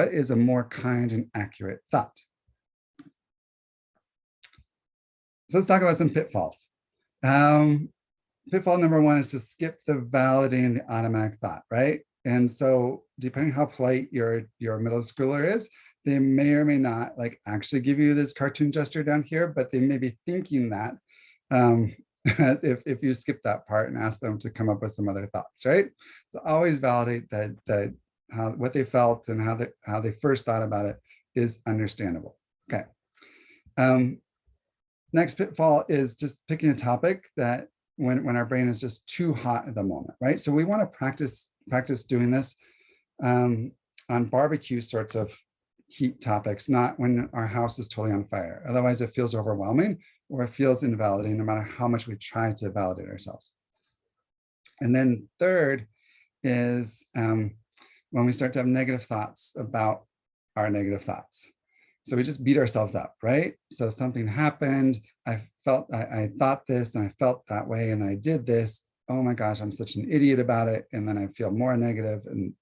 is a more kind and accurate thought? So let's talk about some pitfalls. Pitfall number one is to skip the validating the automatic thought, right? And so depending how polite your middle schooler is, they may or may not like actually give you this cartoon gesture down here, but they may be thinking that if you skip that part and ask them to come up with some other thoughts, right? So always validate that what they felt and how they first thought about it is understandable. Okay. Next pitfall is just picking a topic that when our brain is just too hot at the moment, right? So we want to practice doing this on barbecue sorts of heat topics, not when our house is totally on fire. Otherwise it feels overwhelming, or it feels invalidating no matter how much we try to validate ourselves. And then third is when we start to have negative thoughts about our negative thoughts. So we just beat ourselves up, right? So something happened, I thought this and I felt that way, and then I did this. Oh my gosh, I'm such an idiot about it. And then I feel more negative, and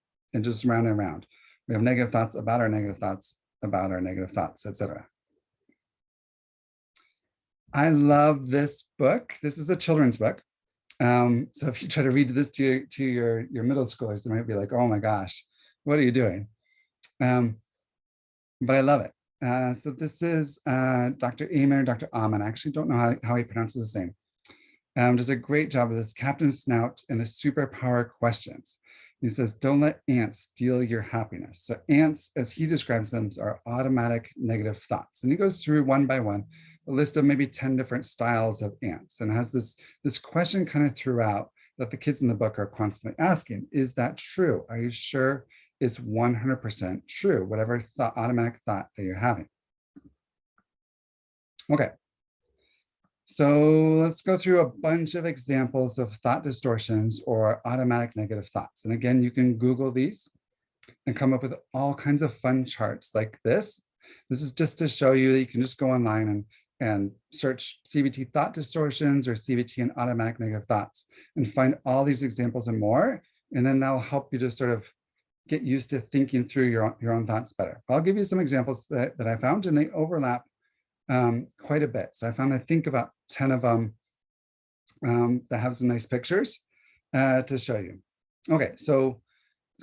just round and round. We have negative thoughts about our negative thoughts, about our negative thoughts, etc. I love this book. This is a children's book. So if you try to read this to your middle schoolers, they might be like, oh my gosh, what are you doing? But I love it. So this is Dr. Amen or Dr. Amen. I actually don't know how he pronounces his name. Does a great job of this. Captain Snout and the superpower questions. He says, don't let ants steal your happiness. So ants, as he describes them, are automatic negative thoughts. And he goes through one by one, a list of maybe 10 different styles of ants, and has this question kind of throughout that the kids in the book are constantly asking. Is that true? Are you sure it's 100% true? Whatever automatic thought that you're having. Okay. So let's go through a bunch of examples of thought distortions or automatic negative thoughts. And again, you can Google these and come up with all kinds of fun charts like this. This is just to show you that you can just go online and search CBT thought distortions or CBT and automatic negative thoughts and find all these examples and more. And then that'll help you to sort of get used to thinking through your own thoughts better. I'll give you some examples that I found, and they overlap quite a bit. So I found, I think, about 10 of them that have some nice pictures to show you. Okay, so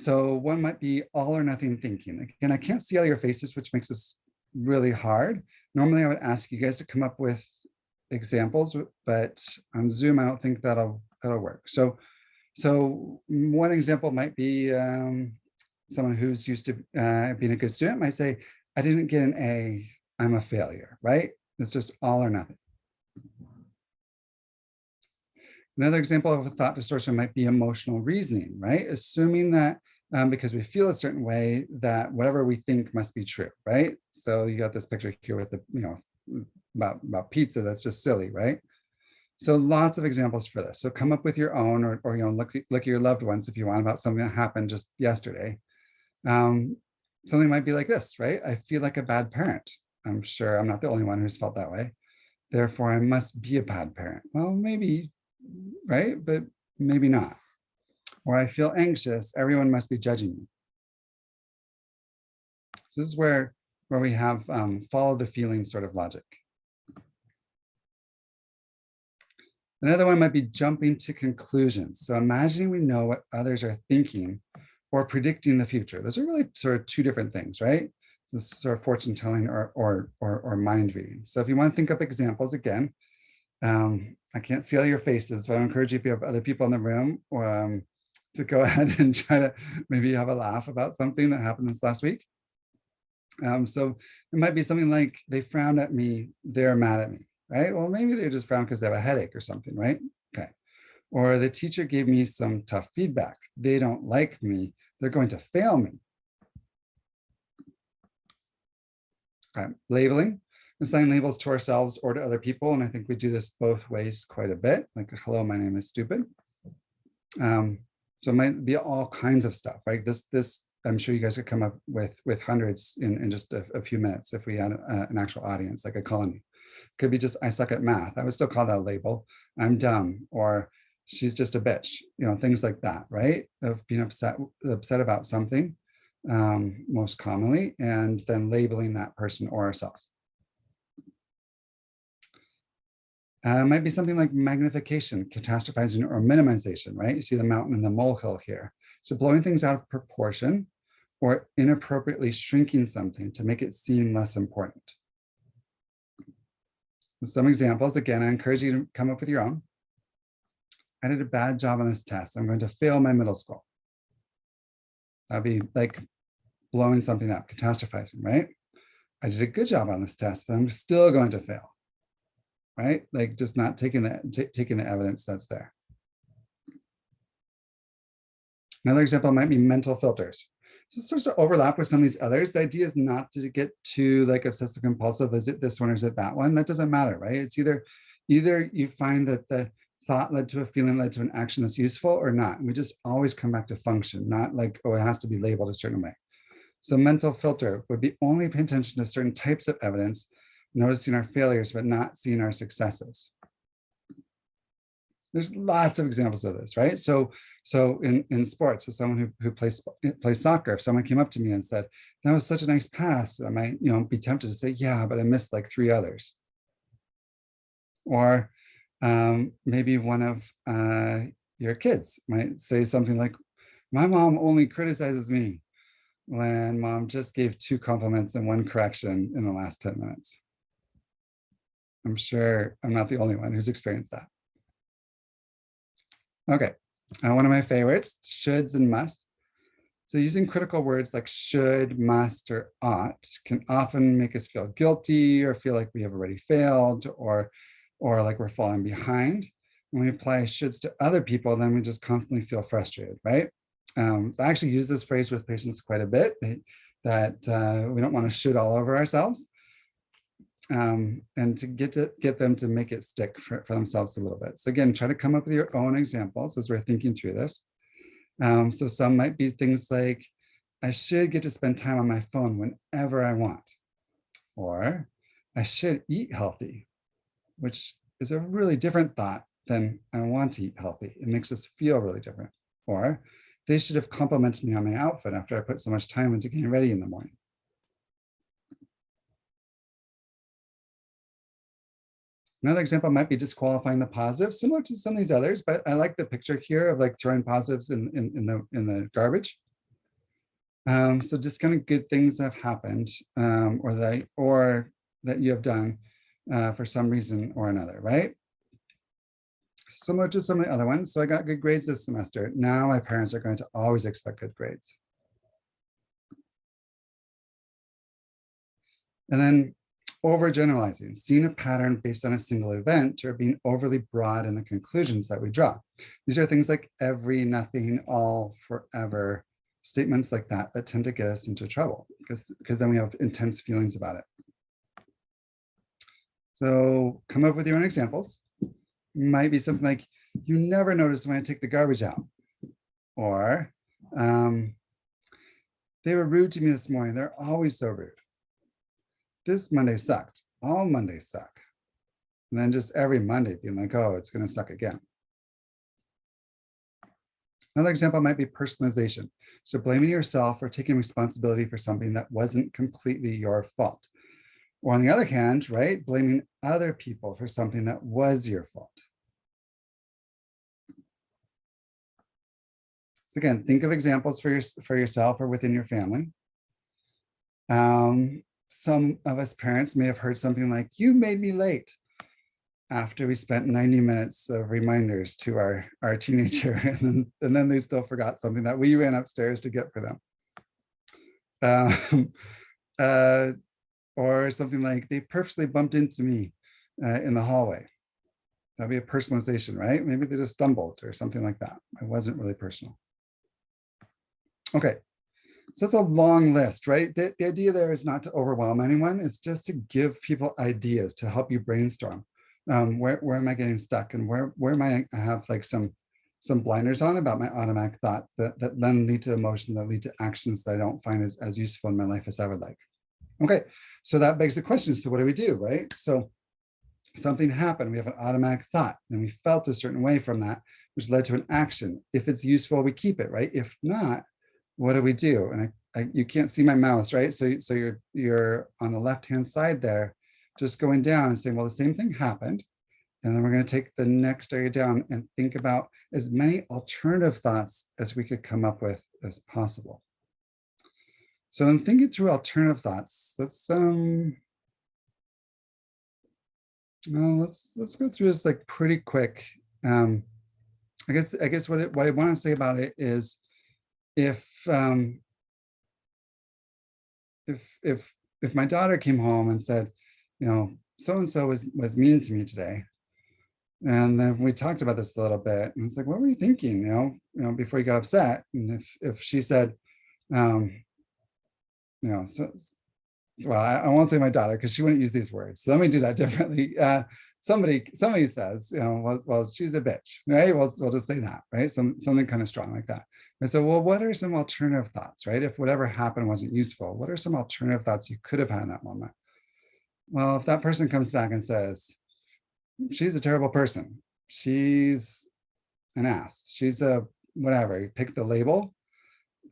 one might be all or nothing thinking. Again, I can't see all your faces, which makes this really hard. Normally, I would ask you guys to come up with examples, but on Zoom, I don't think that'll work. So one example might be someone who's used to being a good student might say, I didn't get an A, I'm a failure, right? It's just all or nothing. Another example of a thought distortion might be emotional reasoning, right? Assuming that because we feel a certain way, that whatever we think must be true, right? So you got this picture here with the, about pizza, that's just silly, right? So lots of examples for this. So come up with your own, or look at your loved ones if you want, about something that happened just yesterday. Something might be like this, right? I feel like a bad parent. I'm sure I'm not the only one who's felt that way. Therefore, I must be a bad parent. Well, maybe, right? But maybe not. Or I feel anxious. Everyone must be judging me. So this is where we have follow the feeling sort of logic. Another one might be jumping to conclusions. So imagining we know what others are thinking or predicting the future. Those are really sort of two different things, right? So this is sort of fortune telling or mind reading. So if you want to think up examples again, I can't see all your faces, but I encourage you, if you have other people in the room, to go ahead and try to maybe have a laugh about something that happened this last week. So it might be something like, they frowned at me, they're mad at me, right? Well, maybe they just frowned because they have a headache or something, right? Okay. Or the teacher gave me some tough feedback. They don't like me, they're going to fail me. Okay. Labeling, assign labels to ourselves or to other people. And I think we do this both ways quite a bit, like, hello, my name is stupid. So it might be all kinds of stuff, right? This I'm sure you guys could come up with hundreds in just a few minutes if we had an actual audience, like a colony. Could be just, I suck at math. I would still call that a label. I'm dumb, or she's just a bitch, things like that, right? Of being upset about something, most commonly, and then labeling that person or ourselves. It might be something like magnification, catastrophizing, or minimization, right? You see the mountain and the molehill here. So blowing things out of proportion or inappropriately shrinking something to make it seem less important. Some examples, again, I encourage you to come up with your own. I did a bad job on this test. I'm going to fail my middle school. That'd be like blowing something up, catastrophizing, right? I did a good job on this test, but I'm still going to fail. Right? Like just not taking the evidence that's there. Another example might be mental filters. So it starts to overlap with some of these others. The idea is not to get too like obsessive compulsive. Is it this one or is it that one? That doesn't matter, right? It's either you find that the thought led to a feeling, led to an action that's useful or not. And we just always come back to function, not like, oh, it has to be labeled a certain way. So mental filter would be only paying attention to certain types of evidence, noticing our failures, but not seeing our successes. There's lots of examples of this, right? So in sports, as someone who plays soccer, if someone came up to me and said, that was such a nice pass, I might be tempted to say, yeah, but I missed like 3 others. Or maybe one of your kids might say something like, my mom only criticizes me, when mom just gave 2 compliments and 1 correction in the last 10 minutes. I'm sure I'm not the only one who's experienced that. Okay, one of my favorites, shoulds and musts. So using critical words like should, must, or ought can often make us feel guilty or feel like we have already failed or like we're falling behind. When we apply shoulds to other people, then we just constantly feel frustrated, right? So I actually use this phrase with patients quite a bit, that we don't want to should all over ourselves. And to get them to make it stick for themselves a little bit. So again, try to come up with your own examples as we're thinking through this. So some might be things like, I should get to spend time on my phone whenever I want. Or I should eat healthy. which is a really different thought than I want to eat healthy. It makes us feel really different. Or they should have complimented me on my outfit after I put so much time into getting ready in the morning. Another example might be disqualifying the positive, similar to some of these others, but I like the picture here of like throwing positives in the garbage. So just kind of good things that have happened, or that you have done for some reason or another, right? Similar to some of the other ones. So I got good grades this semester. Now my parents are going to always expect good grades. And then overgeneralizing, seeing a pattern based on a single event, or being overly broad in the conclusions that we draw. These are things like every, nothing, all, forever, statements like that that tend to get us into trouble because then we have intense feelings about it. So come up with your own examples. Might be something like, you never notice when I take the garbage out. Or they were rude to me this morning. They're always so rude. This Monday sucked. All Mondays suck. And then just every Monday being like, oh, it's going to suck again. Another example might be personalization. So blaming yourself or taking responsibility for something that wasn't completely your fault. Or on the other hand, right, blaming other people for something that was your fault. So again, think of examples for yourself or within your family. Some of us parents may have heard something like, you made me late, after we spent 90 minutes of reminders to our teenager, and then they still forgot something that we ran upstairs to get for them. Or something like, they purposely bumped into me in the hallway. That'd be a personalization, right? Maybe they just stumbled or something like that. It wasn't really personal. Okay, so that's a long list, right? The idea there is not to overwhelm anyone. It's just to give people ideas to help you brainstorm. Where am I getting stuck, and where am I have like some blinders on about my automatic thought that then lead to emotion, that lead to actions that I don't find as useful in my life as I would like. Okay, so that begs the question, so what do we do, right? So something happened, we have an automatic thought, and we felt a certain way from that, which led to an action. If it's useful, we keep it, right? If not, what do we do? And you can't see my mouse, right? So you're on the left-hand side there, just going down and saying, well, the same thing happened. And then we're going to take the next area down and think about as many alternative thoughts as we could come up with as possible. So in thinking through alternative thoughts, let's go through this like pretty quick. I guess what I want to say about it is, if my daughter came home and said, you know, so-and-so was mean to me today, and then we talked about this a little bit, and it's like, what were you thinking, you know, before you got upset? And if she said, you know, well, I won't say my daughter because she wouldn't use these words. So let me do that differently. Somebody says, you know, well, she's a bitch, right? We'll just say that, right? Something kind of strong like that. And so, well, what are some alternative thoughts, right? If whatever happened wasn't useful, what are some alternative thoughts you could have had in that moment? Well, if that person comes back and says, she's a terrible person, she's an ass, she's a whatever, you pick the label,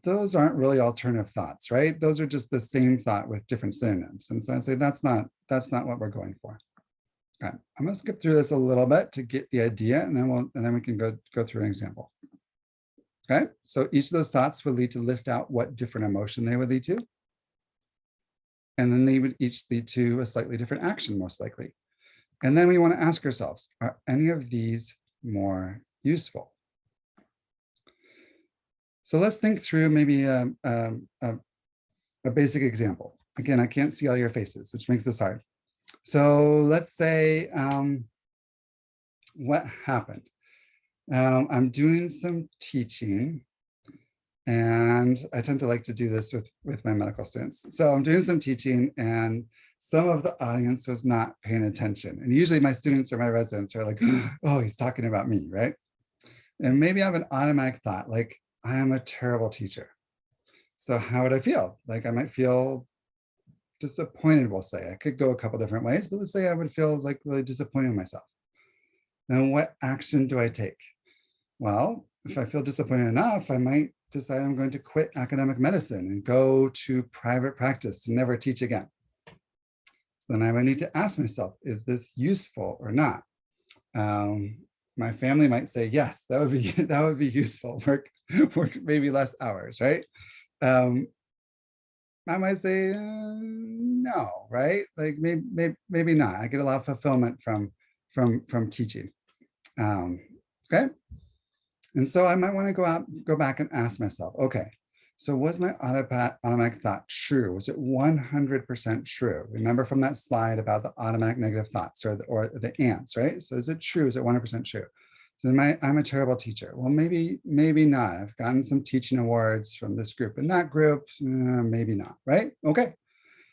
those aren't really alternative thoughts, right? Those are just the same thought with different synonyms. And so I say that's not what we're going for. Okay, I'm going to skip through this a little bit to get the idea, and then we can go through an example. Okay, so each of those thoughts would lead to list out what different emotion they would lead to. And then they would each lead to a slightly different action, most likely. And then we want to ask ourselves, are any of these more useful? So let's think through maybe a basic example. Again, I can't see all your faces, which makes this hard. So let's say, what happened? I'm doing some teaching, and I tend to like to do this with my medical students. So I'm doing some teaching, and some of the audience was not paying attention. And usually my students or my residents are like, oh, he's talking about me, right? And maybe I have an automatic thought, like, I am a terrible teacher. So how would I feel? Like I might feel disappointed, we'll say. I could go a couple different ways, but let's say I would feel like really disappointed in myself. Then what action do I take? Well, if I feel disappointed enough, I might decide I'm going to quit academic medicine and go to private practice to never teach again. So then I would need to ask myself, is this useful or not? My family might say, yes, that would be useful. Work maybe less hours, right? I might say no, right? Like maybe not. I get a lot of fulfillment from teaching. Okay. And so I might want to go back and ask myself, okay, so was my automatic thought true? Was it 100% true? Remember from that slide about the automatic negative thoughts or the ants, right? So is it true? Is it 100% true? So I'm a terrible teacher. Well, maybe not. I've gotten some teaching awards from this group and that group, maybe not, right? Okay.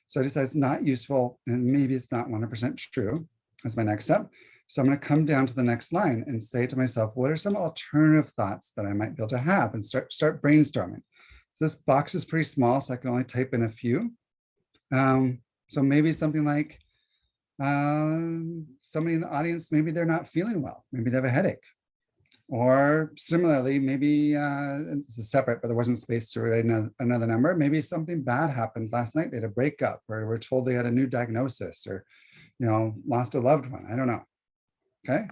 So I decide it's not useful and maybe it's not 100% true. That's my next step. So I'm going to come down to the next line and say to myself, what are some alternative thoughts that I might be able to have, and start brainstorming. So this box is pretty small, so I can only type in a few. So maybe something like somebody in the audience, maybe they're not feeling well. Maybe they have a headache. Or similarly, maybe it's a separate, but there wasn't space to write another number. Maybe something bad happened last night. They had a breakup, or were told they had a new diagnosis, or lost a loved one. I don't know. Okay.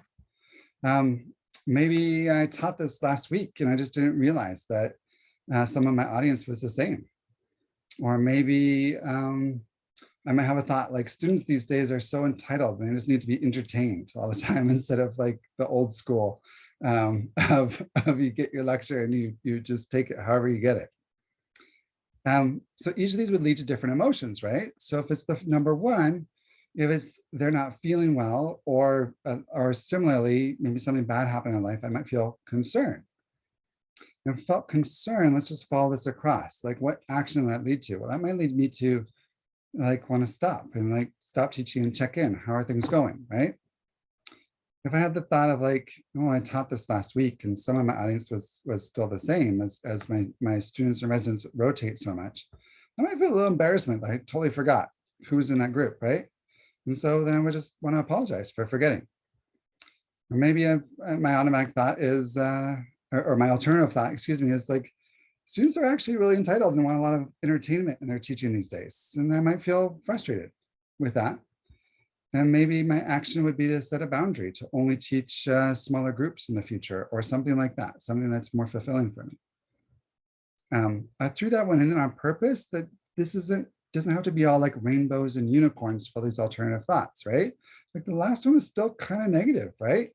Maybe I taught this last week and I just didn't realize that some of my audience was the same. Or maybe I might have a thought like, students these days are so entitled and they just need to be entertained all the time, instead of like the old school of you get your lecture and you just take it however you get it. So each of these would lead to different emotions, right? So if it's the number one, if they're not feeling well, or similarly, maybe something bad happened in life, I might feel concerned. And if I felt concerned, let's just follow this across. Like, what action will that lead to? Well, that might lead me to like want to stop teaching and check in. How are things going, right? If I had the thought of like, oh, I taught this last week and some of my audience was still the same as my students and residents rotate so much, I might feel a little embarrassment. That I totally forgot who was in that group, right? And so then I would just want to apologize for forgetting. Or maybe my automatic thought is, or my alternative thought, excuse me, is like, students are actually really entitled and want a lot of entertainment in their teaching these days. And I might feel frustrated with that. And maybe my action would be to set a boundary to only teach smaller groups in the future, or something like that, something that's more fulfilling for me. I threw that one in on purpose, that this doesn't have to be all like rainbows and unicorns for these alternative thoughts, right? Like the last one was still kind of negative, right?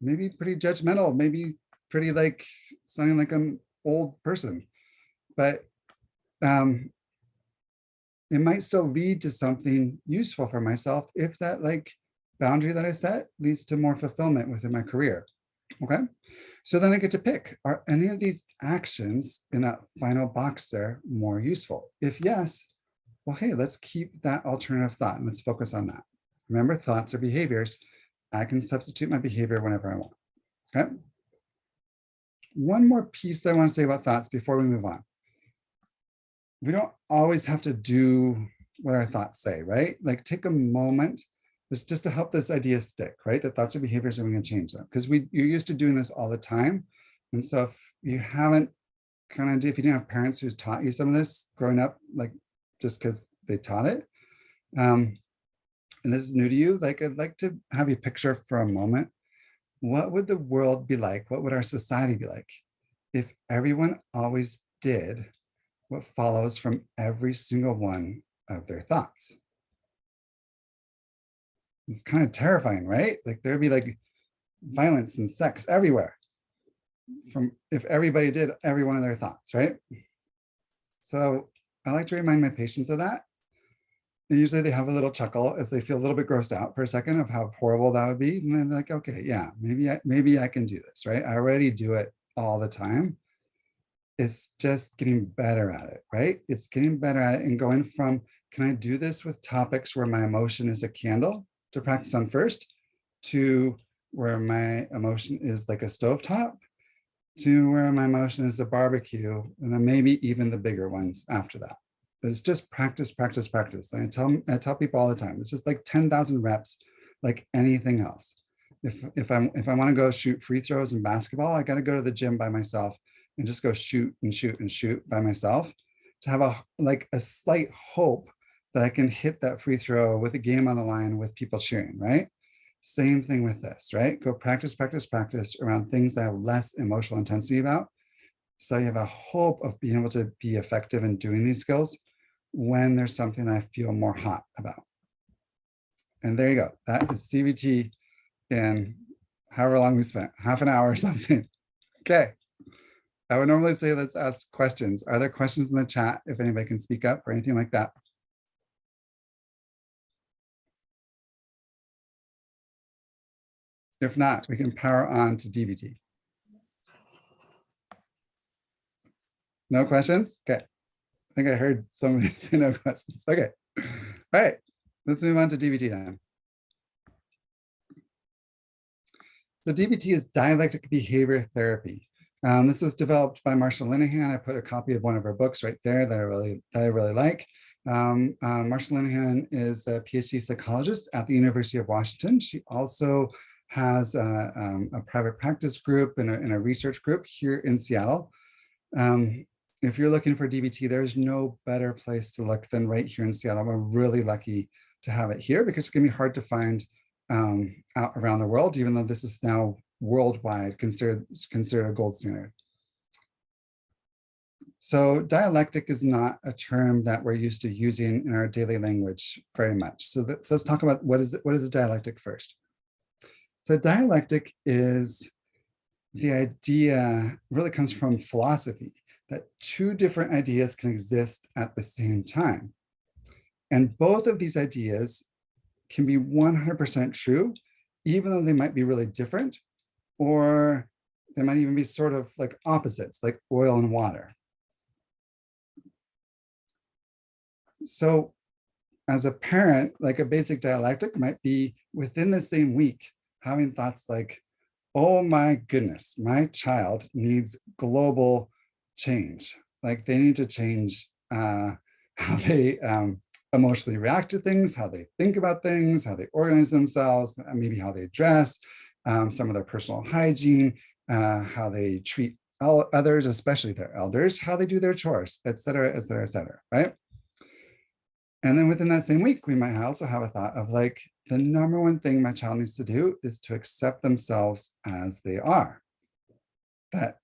Maybe pretty judgmental, maybe pretty like sounding like an old person, but it might still lead to something useful for myself if that like boundary that I set leads to more fulfillment within my career. Okay. So then I get to pick, are any of these actions in that final box there more useful? If yes, well, hey, let's keep that alternative thought and let's focus on that. Remember, thoughts are behaviors. I can substitute my behavior whenever I want. Okay. One more piece I want to say about thoughts before we move on. We don't always have to do what our thoughts say, right? Like, take a moment just to help this idea stick, right? That thoughts are behaviors and we're going to change them, because you're used to doing this all the time. And so if you haven't if you didn't have parents who taught you some of this growing up, like just because they taught it, and this is new to you, like I'd like to have you picture for a moment, what would the world be like? What would our society be like if everyone always did what follows from every single one of their thoughts? It's kind of terrifying, right? Like there'd be like violence and sex everywhere from if everybody did every one of their thoughts, right? So I like to remind my patients of that. And usually they have a little chuckle as they feel a little bit grossed out for a second of how horrible that would be. And then they're like, okay, yeah, maybe I can do this, right? I already do it all the time. It's just getting better at it, right? It's getting better at it and going from, can I do this with topics where my emotion is a candle to practice on first, to where my emotion is like a stovetop, to where my emotion is a barbecue, and then maybe even the bigger ones after that. but it's just practice, practice, practice. And I tell people all the time, it's just like 10,000 reps, like anything else. If I want to go shoot free throws in basketball, I got to go to the gym by myself and just go shoot and shoot and shoot by myself to have a slight hope that I can hit that free throw with a game on the line with people cheering, right? Same thing with this, right? Go practice, practice, practice around things I have less emotional intensity about. So you have a hope of being able to be effective in doing these skills when there's something I feel more hot about. And there you go. That is CBT in however long we spent, half an hour or something. Okay. I would normally say let's ask questions. Are there questions in the chat if anybody can speak up or anything like that? If not, we can power on to DBT. No questions? Okay. I think I heard somebody say no questions. Okay. All right. Let's move on to DBT then. So DBT is dialectic behavior therapy. This was developed by Marsha Linehan. I put a copy of one of her books right there that I really like. Marsha Linehan is a PhD psychologist at the University of Washington. She also has a private practice group and a research group here in Seattle. If you're looking for DBT, there's no better place to look than right here in Seattle. We're really lucky to have it here because it can be hard to find out around the world, even though this is now worldwide considered a gold standard. So dialectic is not a term that we're used to using in our daily language very much. So let's talk about what is a dialectic first. So dialectic is the idea, really comes from philosophy, that two different ideas can exist at the same time. And both of these ideas can be 100% true, even though they might be really different, or they might even be sort of like opposites, like oil and water. So as a parent, like a basic dialectic might be within the same week, having thoughts like, oh my goodness, my child needs global change. Like they need to change how they emotionally react to things, how they think about things, how they organize themselves, maybe how they dress, some of their personal hygiene, how they treat others, especially their elders, how they do their chores, et cetera, et cetera, et cetera, right? And then within that same week, we might also have a thought of like, the number one thing my child needs to do is to accept themselves as they are. That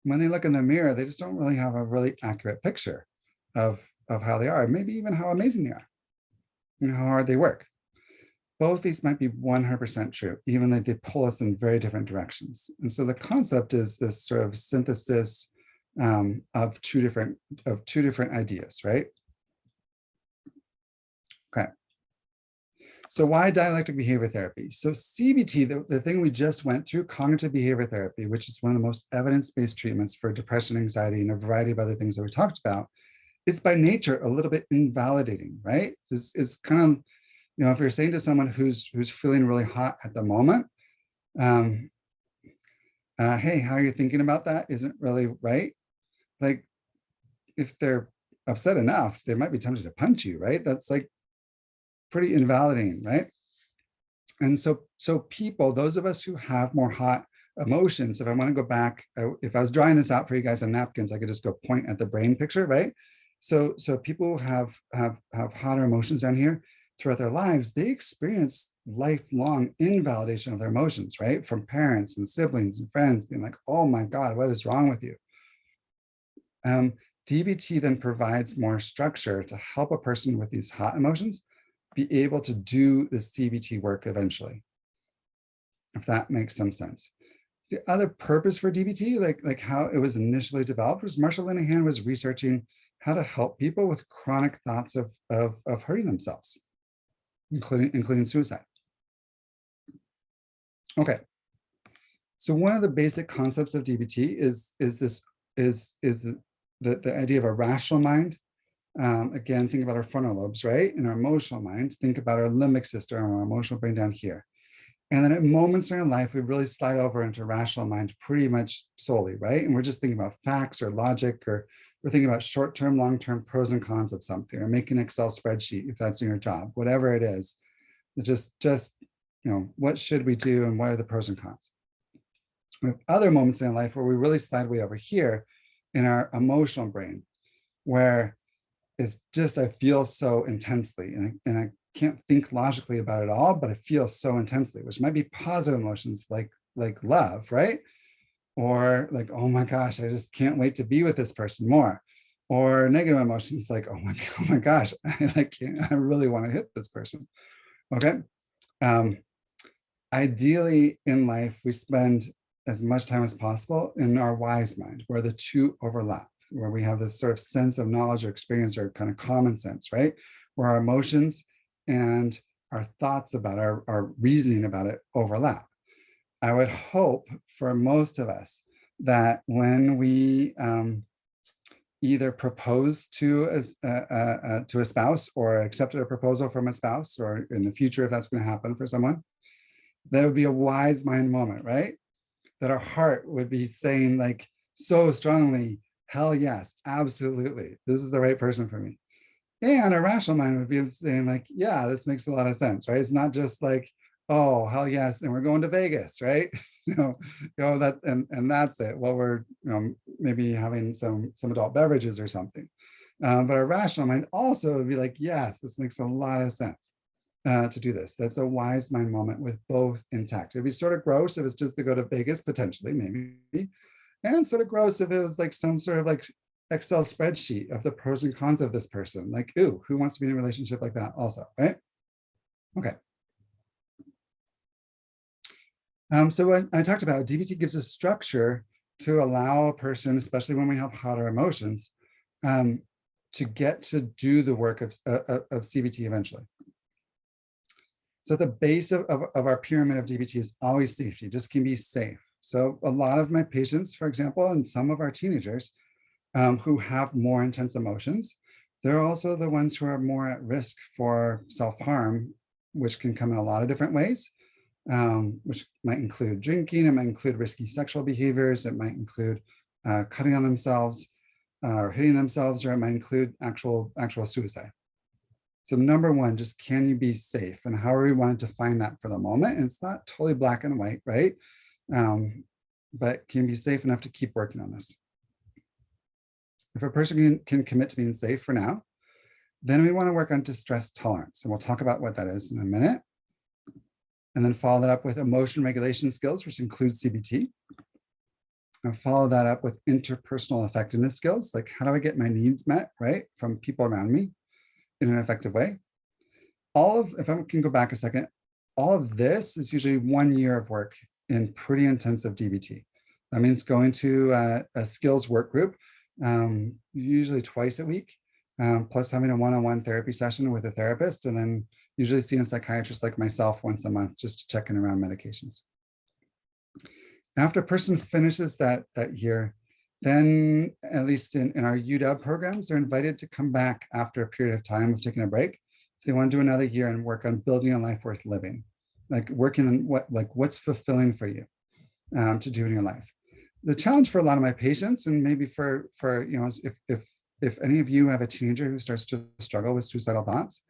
when they look in the mirror, they just don't really have a really accurate picture of how they are, maybe even how amazing they are and how hard they work. Both these might be 100% true, even though they pull us in very different directions. And so the concept is this sort of synthesis of two different ideas, right? Okay. So why dialectic behavior therapy? So CBT, the thing we just went through, cognitive behavior therapy, which is one of the most evidence-based treatments for depression, anxiety, and a variety of other things that we talked about, is by nature a little bit invalidating, right? It's kind of, you know, if you're saying to someone who's feeling really hot at the moment, hey, how are you thinking about that? Isn't really right. Like, if they're upset enough, they might be tempted to punch you, right? That's like pretty invalidating, right? And so people, those of us who have more hot emotions, if I want to go back, if I was drawing this out for you guys on napkins, I could just go point at the brain picture, right? So people who have hotter emotions down here throughout their lives, they experience lifelong invalidation of their emotions, right? From parents and siblings and friends being like, oh my God, what is wrong with you? DBT then provides more structure to help a person with these hot emotions be able to do the CBT work eventually, if that makes some sense. The other purpose for DBT, like how it was initially developed, was Marsha Linehan was researching how to help people with chronic thoughts of hurting themselves, including suicide. Okay, so one of the basic concepts of DBT is the idea of a rational mind. Again, think about our frontal lobes, right? In our emotional mind, think about our limbic system, our emotional brain down here. And then at moments in our life, we really slide over into rational mind pretty much solely, right? And we're just thinking about facts or logic or we're thinking about short-term, long-term pros and cons of something, or make an Excel spreadsheet if that's in your job, whatever it is. Just what should we do and what are the pros and cons? We have other moments in our life where we really slide way over here in our emotional brain, where it's just, I feel so intensely and I can't think logically about it all, but I feel so intensely, which might be positive emotions like love, right? Or like, oh my gosh, I just can't wait to be with this person more. Or negative emotions like, oh my gosh, I really want to hit this person. Okay. Ideally in life, we spend as much time as possible in our wise mind, where the two overlap, where we have this sort of sense of knowledge or experience or kind of common sense, right? Where our emotions and our thoughts about our reasoning about it overlap. I would hope for most of us that when we either propose to a spouse or accepted a proposal from a spouse, or in the future, if that's going to happen for someone, that would be a wise mind moment, right? That our heart would be saying like so strongly, hell yes, absolutely, this is the right person for me. And our rational mind would be saying like, yeah, this makes a lot of sense, right? It's not just like, oh, hell yes, and we're going to Vegas, right? That and that's it. Well, we're maybe having some adult beverages or something. But our rational mind also would be like, yes, this makes a lot of sense to do this. That's a wise mind moment with both intact. It'd be sort of gross if it's just to go to Vegas, potentially, maybe. And sort of gross if it was like some sort of like Excel spreadsheet of the pros and cons of this person. Like, ooh, who wants to be in a relationship like that also, right? Okay. So what I talked about, DBT gives a structure to allow a person, especially when we have hotter emotions, to get to do the work of CBT eventually. So at the base of our pyramid of DBT is always safety, just can be safe. So a lot of my patients, for example, and some of our teenagers who have more intense emotions, they're also the ones who are more at risk for self-harm, which can come in a lot of different ways. Which might include drinking, it might include risky sexual behaviors, it might include cutting on themselves or hitting themselves, or it might include actual suicide. So number one, just can you be safe? And however we wanted to find that for the moment, and it's not totally black and white, right? But can be safe enough to keep working on this. If a person can commit to being safe for now, then we want to work on distress tolerance. And we'll talk about what that is in a minute. And then follow that up with emotion regulation skills, which includes CBT. And follow that up with interpersonal effectiveness skills, like how do I get my needs met, right, from people around me in an effective way. If I can go back a second, all of this is usually 1 year of work in pretty intensive DBT. That means going to a skills work group, usually twice a week, plus having a one-on-one therapy session with a therapist, and then usually seeing a psychiatrist like myself once a month just to check in around medications. After a person finishes that year, then at least in our UW programs, they're invited to come back after a period of time of taking a break. If they want to do another year and work on building a life worth living, like working on what's fulfilling for you to do in your life. The challenge for a lot of my patients, and maybe for if any of you have a teenager who starts to struggle with suicidal thoughts,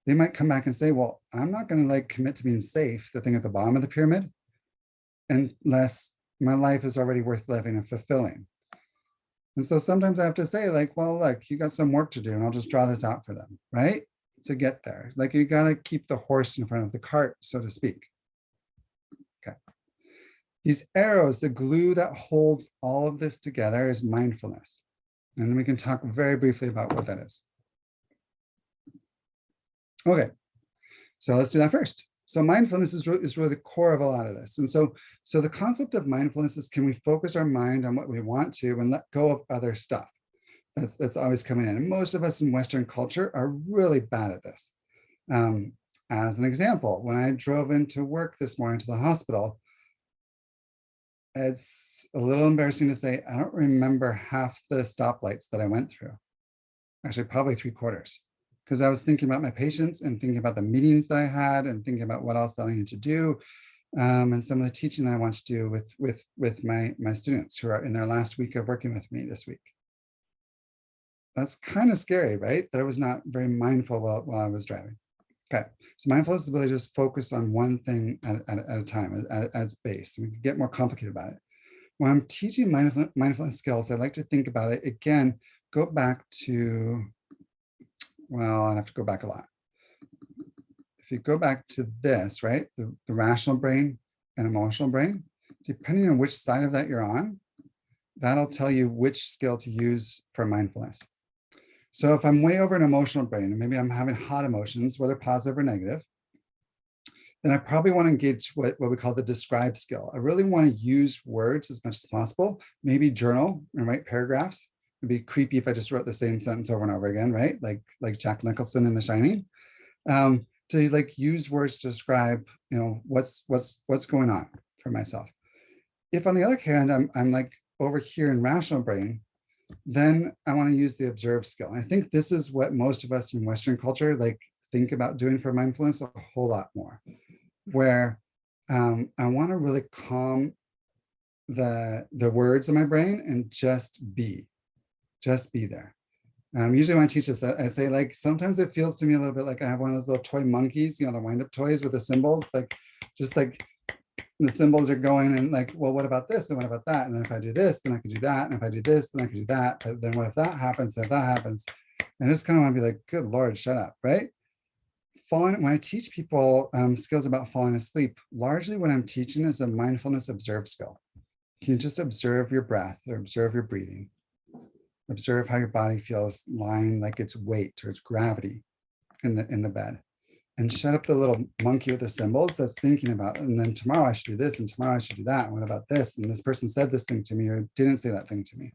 they might come back and say, well, I'm not going to commit to being safe, the thing at the bottom of the pyramid, unless my life is already worth living and fulfilling. And so sometimes I have to say well, look, you got some work to do, and I'll just draw this out for them, right? To get there. You got to keep the horse in front of the cart, so to speak. Okay. These arrows, the glue that holds all of this together is mindfulness. And then we can talk very briefly about what that is. Okay, so let's do that first. So mindfulness is really the core of a lot of this. And so the concept of mindfulness is, can we focus our mind on what we want to and let go of other stuff? That's always coming in. And most of us in Western culture are really bad at this. As an example, when I drove into work this morning to the hospital, it's a little embarrassing to say, I don't remember half the stoplights that I went through. Actually, probably 3/4. Because I was thinking about my patients and thinking about the meetings that I had and thinking about what else that I need to do, and some of the teaching that I want to do with my students who are in their last week of working with me this week. That's kind of scary, right? That I was not very mindful while I was driving. Okay, so mindfulness is the ability to just focus on one thing at a time at its base. We can get more complicated about it. When I'm teaching mindfulness skills, I like to think about it again, go back to, well, I have to go back a lot. If you go back to this, right, the rational brain and emotional brain, depending on which side of that you're on, that'll tell you which skill to use for mindfulness. So if I'm way over an emotional brain, and maybe I'm having hot emotions, whether positive or negative, then I probably want to engage what we call the describe skill. I really want to use words as much as possible, maybe journal and write paragraphs. It'd be creepy if I just wrote the same sentence over and over again, right? Like Jack Nicholson in The Shining. To like use words to describe, you know, what's going on for myself. If on the other hand, I'm like over here in rational brain, then I want to use the observe skill. I think this is what most of us in Western culture like think about doing for mindfulness a whole lot more, where I want to really calm the words in my brain and just be there. Usually when I teach this, I say like, sometimes it feels to me a little bit like I have one of those little toy monkeys, you know, the wind-up toys with the symbols, like just like the symbols are going and like, well, what about this? And what about that? And then if I do this, then I could do that. And if I do this, then I could do that. But then what if that happens? If that happens, and I just kind of want to be like, good Lord, shut up, right? When I teach people skills about falling asleep, largely what I'm teaching is a mindfulness observe skill. You just observe your breath or observe your breathing. Observe how your body feels lying like its weight or its gravity in the bed. And shut up the little monkey with the symbols that's thinking about, and then tomorrow I should do this, and tomorrow I should do that. And what about this? And this person said this thing to me or didn't say that thing to me.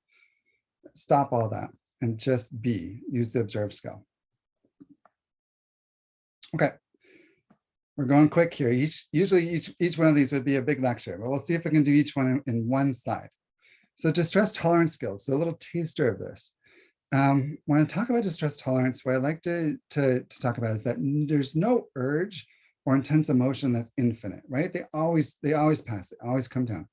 Stop all that and just be. Use the observe skill. Okay. We're going quick here. Usually each one of these would be a big lecture, but we'll see if we can do each one in one slide. So distress tolerance skills, so a little taster of this. When I talk about distress tolerance, what I like to talk about is that there's no urge or intense emotion that's infinite, right? They always pass, they always come down.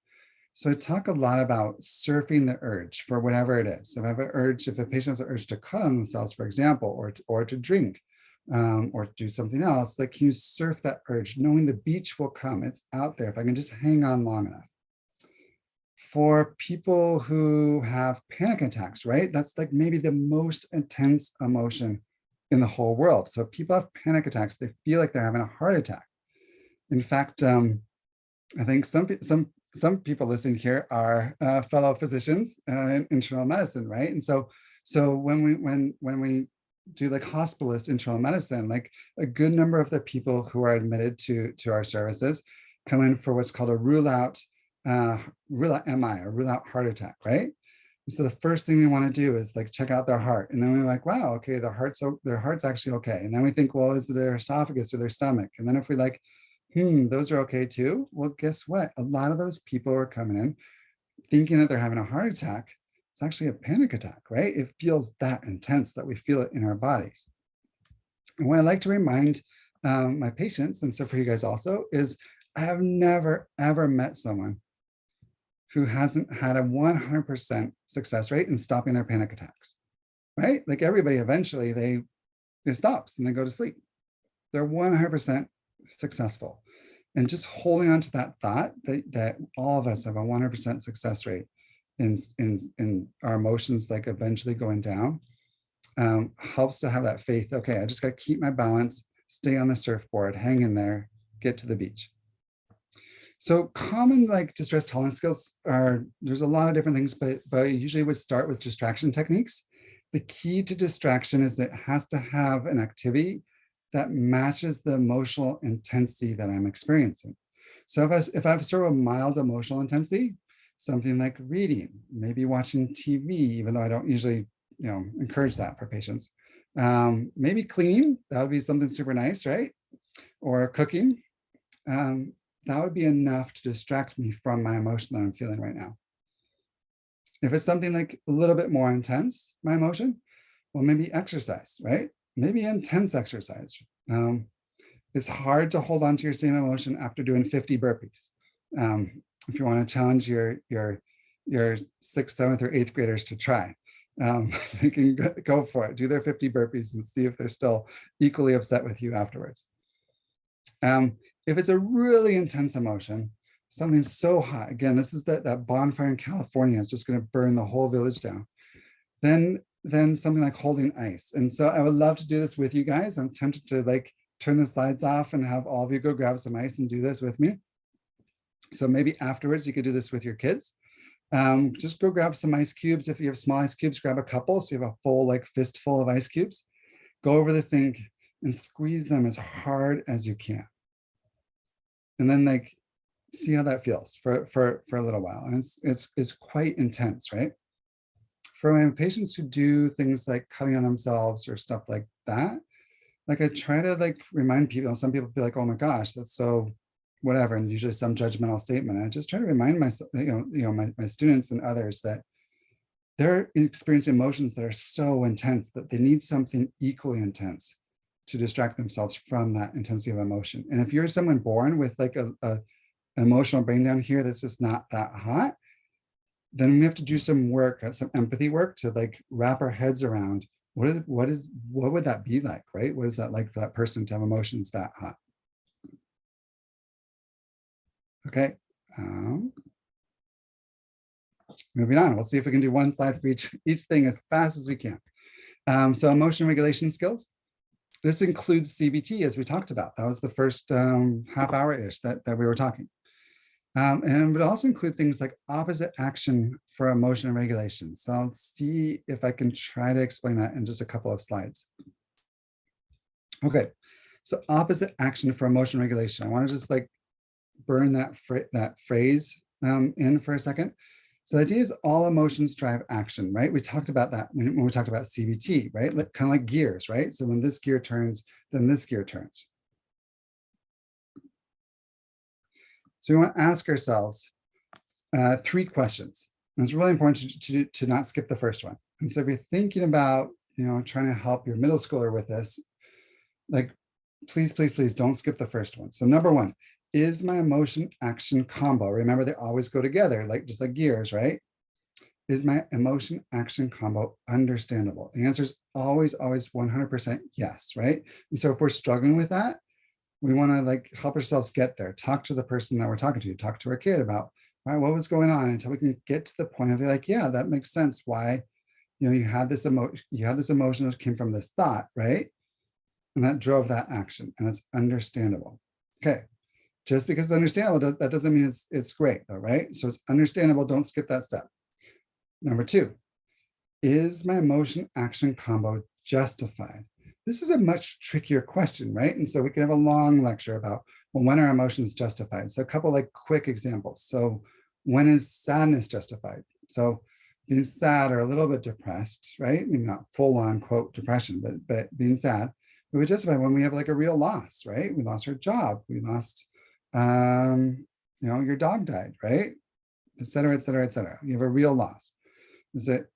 So I talk a lot about surfing the urge for whatever it is. If I have an urge, if a patient has an urge to cut on themselves, for example, or to drink, or do something else, like can you surf that urge, knowing the beach will come, it's out there, if I can just hang on long enough. For people who have panic attacks, right? That's like maybe the most intense emotion in the whole world. So if people have panic attacks, they feel like they're having a heart attack. In fact, I think some people listening here are fellow physicians in internal medicine, right? And so when we do like hospitalist internal medicine, like a good number of the people who are admitted to our services come in for what's called a rule out MI, or rule out heart attack, right? So the first thing we want to do is like check out their heart, and then we're like, wow, okay, their heart's actually okay. And then we think, well, is it their esophagus or their stomach? And then if we like, those are okay too. Well, guess what? A lot of those people are coming in thinking that they're having a heart attack. It's actually a panic attack, right? It feels that intense that we feel it in our bodies. And what I like to remind my patients, and so for you guys also, is I have never, ever met someone who hasn't had a 100% success rate in stopping their panic attacks, right? Like everybody eventually, it stops and they go to sleep. They're 100% successful. And just holding on to that thought that all of us have a 100% success rate in our emotions, like eventually going down, helps to have that faith. Okay, I just got to keep my balance, stay on the surfboard, hang in there, get to the beach. So common like distress tolerance skills there's a lot of different things, but I usually would start with distraction techniques. The key to distraction is it has to have an activity that matches the emotional intensity that I'm experiencing. So if I have sort of a mild emotional intensity, something like reading, maybe watching TV, even though I don't usually encourage that for patients. Maybe cleaning, that would be something super nice, right? Or cooking. That would be enough to distract me from my emotion that I'm feeling right now. If it's something like a little bit more intense, my emotion, well, maybe exercise, right? Maybe intense exercise. It's hard to hold on to your same emotion after doing 50 burpees. If you want to challenge your 6th, 7th, or 8th graders to try. they can go for it, do their 50 burpees and see if they're still equally upset with you afterwards. If it's a really intense emotion, something so hot, again, this is that bonfire in California is just going to burn the whole village down, then something like holding ice. And so I would love to do this with you guys. I'm tempted to like turn the slides off and have all of you go grab some ice and do this with me. So maybe afterwards you could do this with your kids. Just go grab some ice cubes. If you have small ice cubes, grab a couple. So you have a full like fistful of ice cubes. Go over the sink and squeeze them as hard as you can. And then like see how that feels for a little while. And it's quite intense, right? For my patients who do things like cutting on themselves or stuff like that, like I try to like remind people, some people be like, oh my gosh, that's so whatever, and usually some judgmental statement. I just try to remind myself, my students and others that they're experiencing emotions that are so intense that they need something equally intense to distract themselves from that intensity of emotion. And if you're someone born with like an emotional brain down here that's just not that hot, then we have to do some work, some empathy work to like wrap our heads around what would that be like, right? What is that like for that person to have emotions that hot? Okay, moving on. We'll see if we can do one slide for each thing as fast as we can. So emotion regulation skills. This includes CBT, as we talked about. That was the first half hour-ish that we were talking. And it would also include things like opposite action for emotion regulation. So I'll see if I can try to explain that in just a couple of slides. Okay, so opposite action for emotion regulation. I want to just like burn that phrase in for a second. So the idea is all emotions drive action, right? We talked about that when we talked about CBT, right? Kind of like gears, right? So when this gear turns, then this gear turns. So we want to ask ourselves 3 questions. And it's really important to not skip the first one. And so if you're thinking about, trying to help your middle schooler with this, like, please, please, please don't skip the first one. So number 1, is my emotion action combo? Remember, they always go together, like just like gears, right? Is my emotion action combo understandable? The answer is always, always 100% yes, right? And so if we're struggling with that, we want to like help ourselves get there. Talk to the person that we're talking to. Talk to our kid about, all right, what was going on, until we can get to the point of like, yeah, that makes sense. Why, you had this emotion that came from this thought, right? And that drove that action, and it's understandable. Okay, just because it's understandable, that doesn't mean it's great, though, right? So it's understandable. Don't skip that step. Number 2, is my emotion action combo justified? This is a much trickier question, right? And so we can have a long lecture about, well, when are emotions justified? So a couple like quick examples. So when is sadness justified? So being sad or a little bit depressed, right? Maybe not full on quote depression, but being sad, we would justify when we have like a real loss, right? We lost our job, we lost, your dog died, right? Et cetera, et cetera, et cetera. You have a real loss. Is it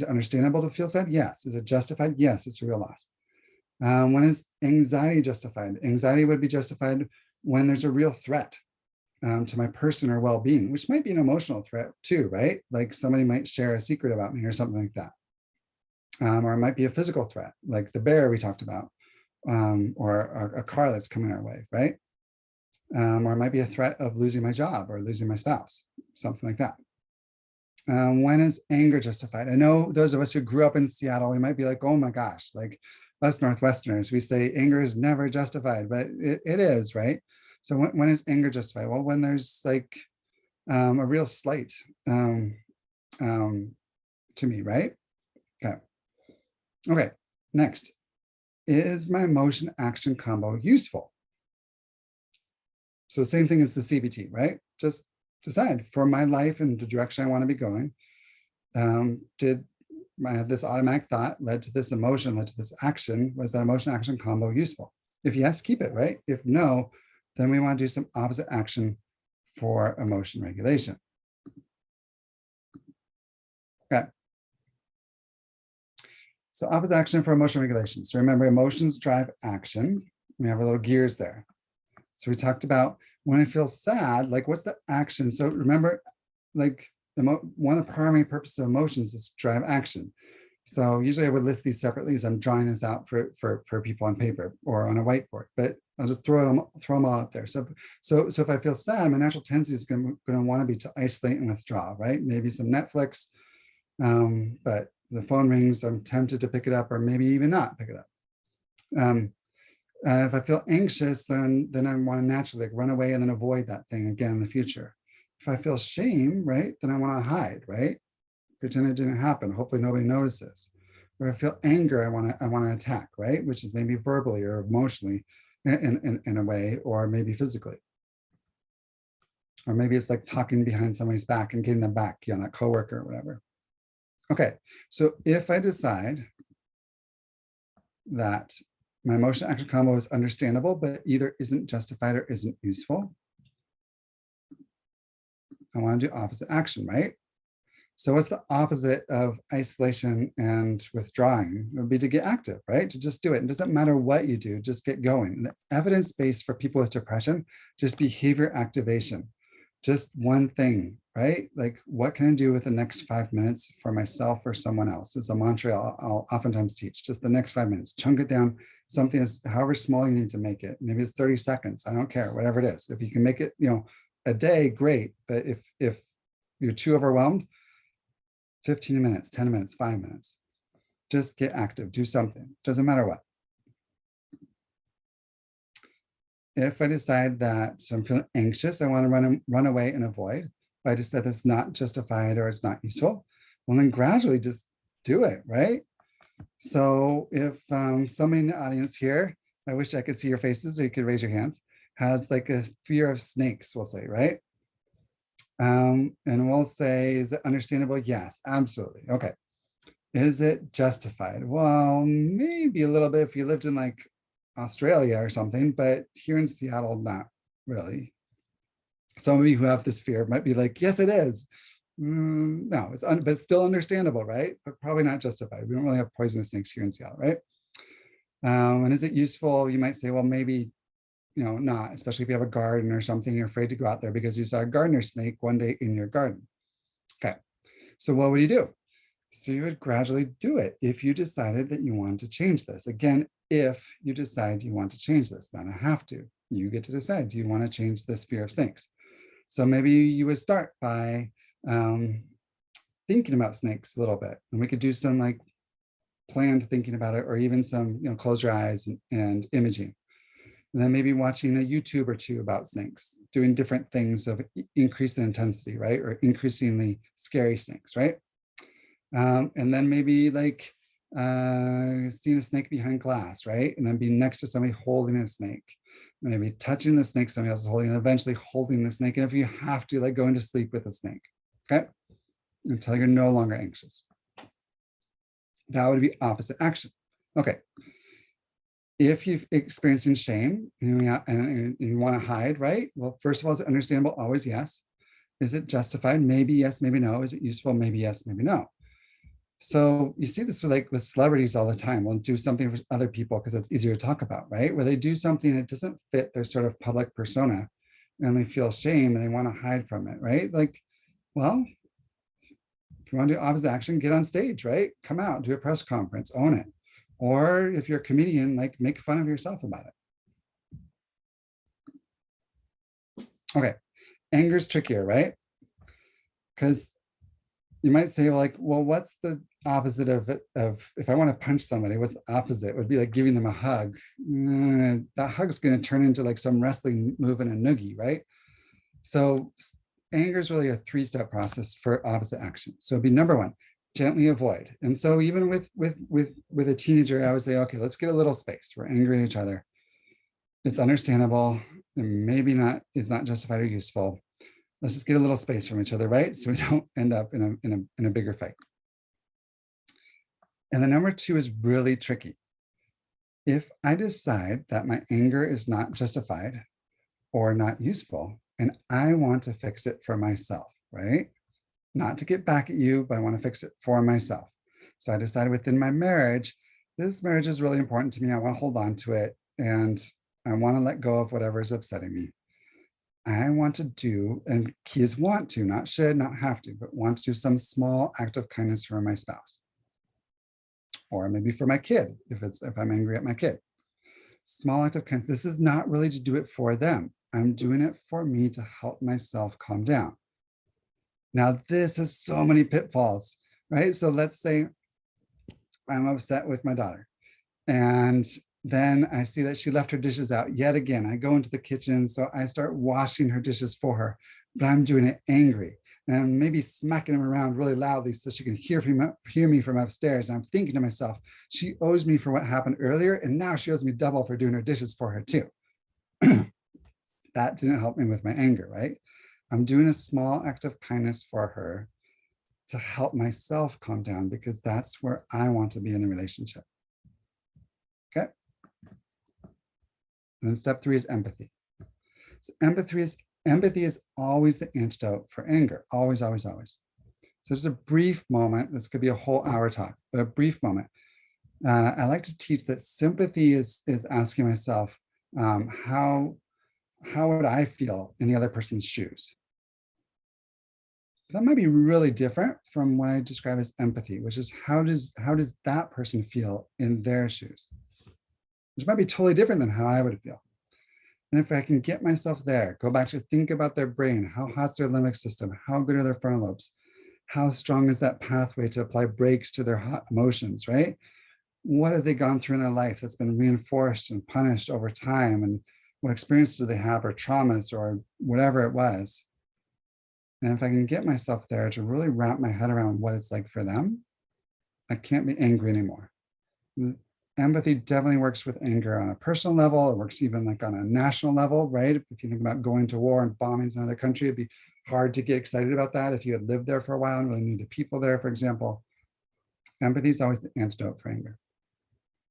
understandable to feel sad? Yes. Is it justified? Yes, it's a real loss. When is anxiety justified? Anxiety would be justified when there's a real threat to my person or well-being, which might be an emotional threat too, right? Like somebody might share a secret about me or something like that. Or it might be a physical threat, like the bear we talked about, or a car that's coming our way, right? Or it might be a threat of losing my job or losing my spouse, something like that. When is anger justified? I know those of us who grew up in Seattle, we might be like, oh my gosh, like us Northwesterners, we say anger is never justified, but it is, right? So when is anger justified? Well, when there's like a real slight to me, right? Okay, next, is my emotion action combo useful? So same thing as the CBT, right? Just decide for my life and the direction I want to be going. Did this automatic thought led to this emotion, led to this action? Was that emotion action combo useful? If yes, keep it, right? If no, then we want to do some opposite action for emotion regulation. Okay. So opposite action for emotion regulation. So remember, emotions drive action. We have our little gears there. So we talked about when I feel sad, like what's the action? So remember, like one of the primary purposes of emotions is to drive action. So usually I would list these separately as I'm drawing this out for people on paper or on a whiteboard, but I'll just throw them all out there. So if I feel sad, my natural tendency is going to want to be to isolate and withdraw, right? Maybe some Netflix, but the phone rings, I'm tempted to pick it up or maybe even not pick it up. If I feel anxious, then I want to naturally like run away and then avoid that thing again in the future. If I feel shame, right, then I want to hide, right? Pretend it didn't happen. Hopefully nobody notices. Or if I feel anger, I want to attack, right? Which is maybe verbally or emotionally in a way, or maybe physically. Or maybe it's like talking behind somebody's back and getting them back, you know, that coworker or whatever. Okay, so if I decide that my emotion action combo is understandable, but either isn't justified or isn't useful, I want to do opposite action, right? So what's the opposite of isolation and withdrawing? It would be to get active, right? To just do it. It doesn't matter what you do, just get going. The evidence base for people with depression, just behavior activation. Just one thing, right? Like, what can I do with the next 5 minutes for myself or someone else? It's a mantra I'll oftentimes teach. Just the next 5 minutes, chunk it down. Something is however small you need to make it. Maybe it's 30 seconds. I don't care, whatever it is. If you can make it, you know, a day, great. But if you're too overwhelmed, 15 minutes, 10 minutes, 5 minutes. Just get active, do something, doesn't matter what. If I decide that I'm feeling anxious, I want to run away and avoid, if I decide that's not justified or it's not useful, well, then gradually just do it, right? So if somebody in the audience here, I wish I could see your faces or you could raise your hands, has like a fear of snakes, we'll say, right? And we'll say, is it understandable? Yes, absolutely. Okay. Is it justified? Well, maybe a little bit if you lived in like Australia or something, but here in Seattle, not really. Some of you who have this fear might be like, yes, it is. No, but it's still understandable, right? But probably not justified. We don't really have poisonous snakes here in Seattle, right? And is it useful? You might say, well, maybe, you know, not, especially if you have a garden or something, you're afraid to go out there because you saw a gardener snake one day in your garden. Okay, so what would you do? So you would gradually do it if you decided that you want to change this. Again, if you decide you want to change this, not a have to. You get to decide, do you want to change this fear of snakes? So maybe you would start by thinking about snakes a little bit. And we could do some like planned thinking about it, or even some, you know, close your eyes and imaging. And then maybe watching a YouTube or two about snakes, doing different things of increasing intensity, right? Or increasingly scary snakes, right? And then maybe like seeing a snake behind glass, right? And then being next to somebody holding a snake, maybe touching the snake somebody else is holding, and eventually holding the snake. And if you have to, like going to sleep with a snake, okay? Until you're no longer anxious. That would be opposite action. Okay. If you've experiencing shame and you want to hide, right? Well, first of all, is it understandable? Always yes. Is it justified? Maybe yes, maybe no. Is it useful? Maybe yes, maybe no. So you see this with celebrities all the time. We'll do something for other people because it's easier to talk about, right? Where they do something that doesn't fit their sort of public persona and they feel shame and they want to hide from it, right? Like, well, if you want to do opposite action, get on stage, right? Come out, do a press conference, own it. Or if you're a comedian, like make fun of yourself about it. Okay, anger's trickier, right? Because you might say, like, well, what's the opposite of if I want to punch somebody, what's the opposite? It would be like giving them a hug. That hug's going to turn into like some wrestling move and a noogie, right? So anger is really a 3-step process for opposite action. So it'd be number 1, gently avoid. And so even with a teenager, I would say, okay, let's get a little space. We're angry at each other. It's understandable and maybe is not justified or useful. Let's just get a little space from each other, right? So we don't end up in a bigger fight. And the number 2 is really tricky. If I decide that my anger is not justified or not useful, and I want to fix it for myself, right? Not to get back at you, but I want to fix it for myself. So I decided within my marriage, this marriage is really important to me. I want to hold on to it and I want to let go of whatever is upsetting me. I want to do, and key is want to, not should, not have to, but want to do some small act of kindness for my spouse. Or maybe for my kid, if I'm angry at my kid. Small act of kindness. This is not really to do it for them. I'm doing it for me to help myself calm down. Now, this has so many pitfalls, right? So let's say I'm upset with my daughter, and then I see that she left her dishes out yet again. I go into the kitchen, so I start washing her dishes for her, but I'm doing it angry. And I'm maybe smacking them around really loudly so she can hear me from upstairs. And I'm thinking to myself, she owes me for what happened earlier, and now she owes me double for doing her dishes for her too. That didn't help me with my anger, right? I'm doing a small act of kindness for her to help myself calm down, because that's where I want to be in the relationship. Okay. And then step 3 is empathy. So empathy is always the antidote for anger. Always, always, always. So just a brief moment. This could be a whole hour talk, but a brief moment. I like to teach that sympathy is asking myself, how would I feel in the other person's shoes? That might be really different from what I describe as empathy, which is how does that person feel in their shoes? Which might be totally different than how I would feel. And if I can get myself there, go back to think about their brain, how hot's their limbic system, how good are their frontal lobes, how strong is that pathway to apply brakes to their hot emotions, right? What have they gone through in their life that's been reinforced and punished over time, and what experiences do they have, or traumas, or whatever it was? And if I can get myself there to really wrap my head around what it's like for them, I can't be angry anymore. Empathy definitely works with anger on a personal level. It works even like on a national level, right? If you think about going to war and bombings in another country, it'd be hard to get excited about that if you had lived there for a while and really knew the people there, for example. Empathy is always the antidote for anger.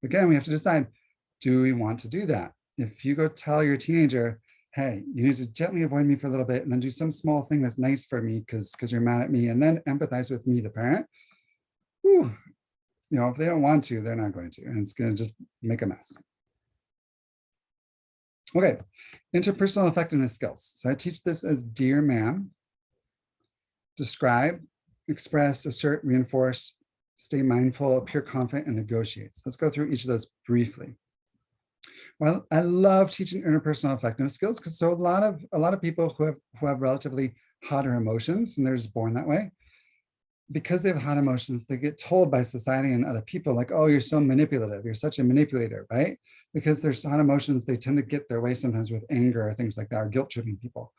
Again, we have to decide, do we want to do that? If you go tell your teenager, hey, you need to gently avoid me for a little bit and then do some small thing that's nice for me because you're mad at me, and then empathize with me, the parent, whew, if they don't want to, they're not going to, and it's going to just make a mess. Okay, interpersonal effectiveness skills. So I teach this as dear ma'am, describe, express, assert, reinforce, stay mindful, appear confident, and negotiate. So let's go through each of those briefly. Well, I love teaching interpersonal effectiveness skills because so a lot of people who have relatively hotter emotions, and they're just born that way, because they have hot emotions, they get told by society and other people like, oh, you're so manipulative, you're such a manipulator, right? Because there's hot emotions, they tend to get their way sometimes with anger or things like that, or guilt tripping people.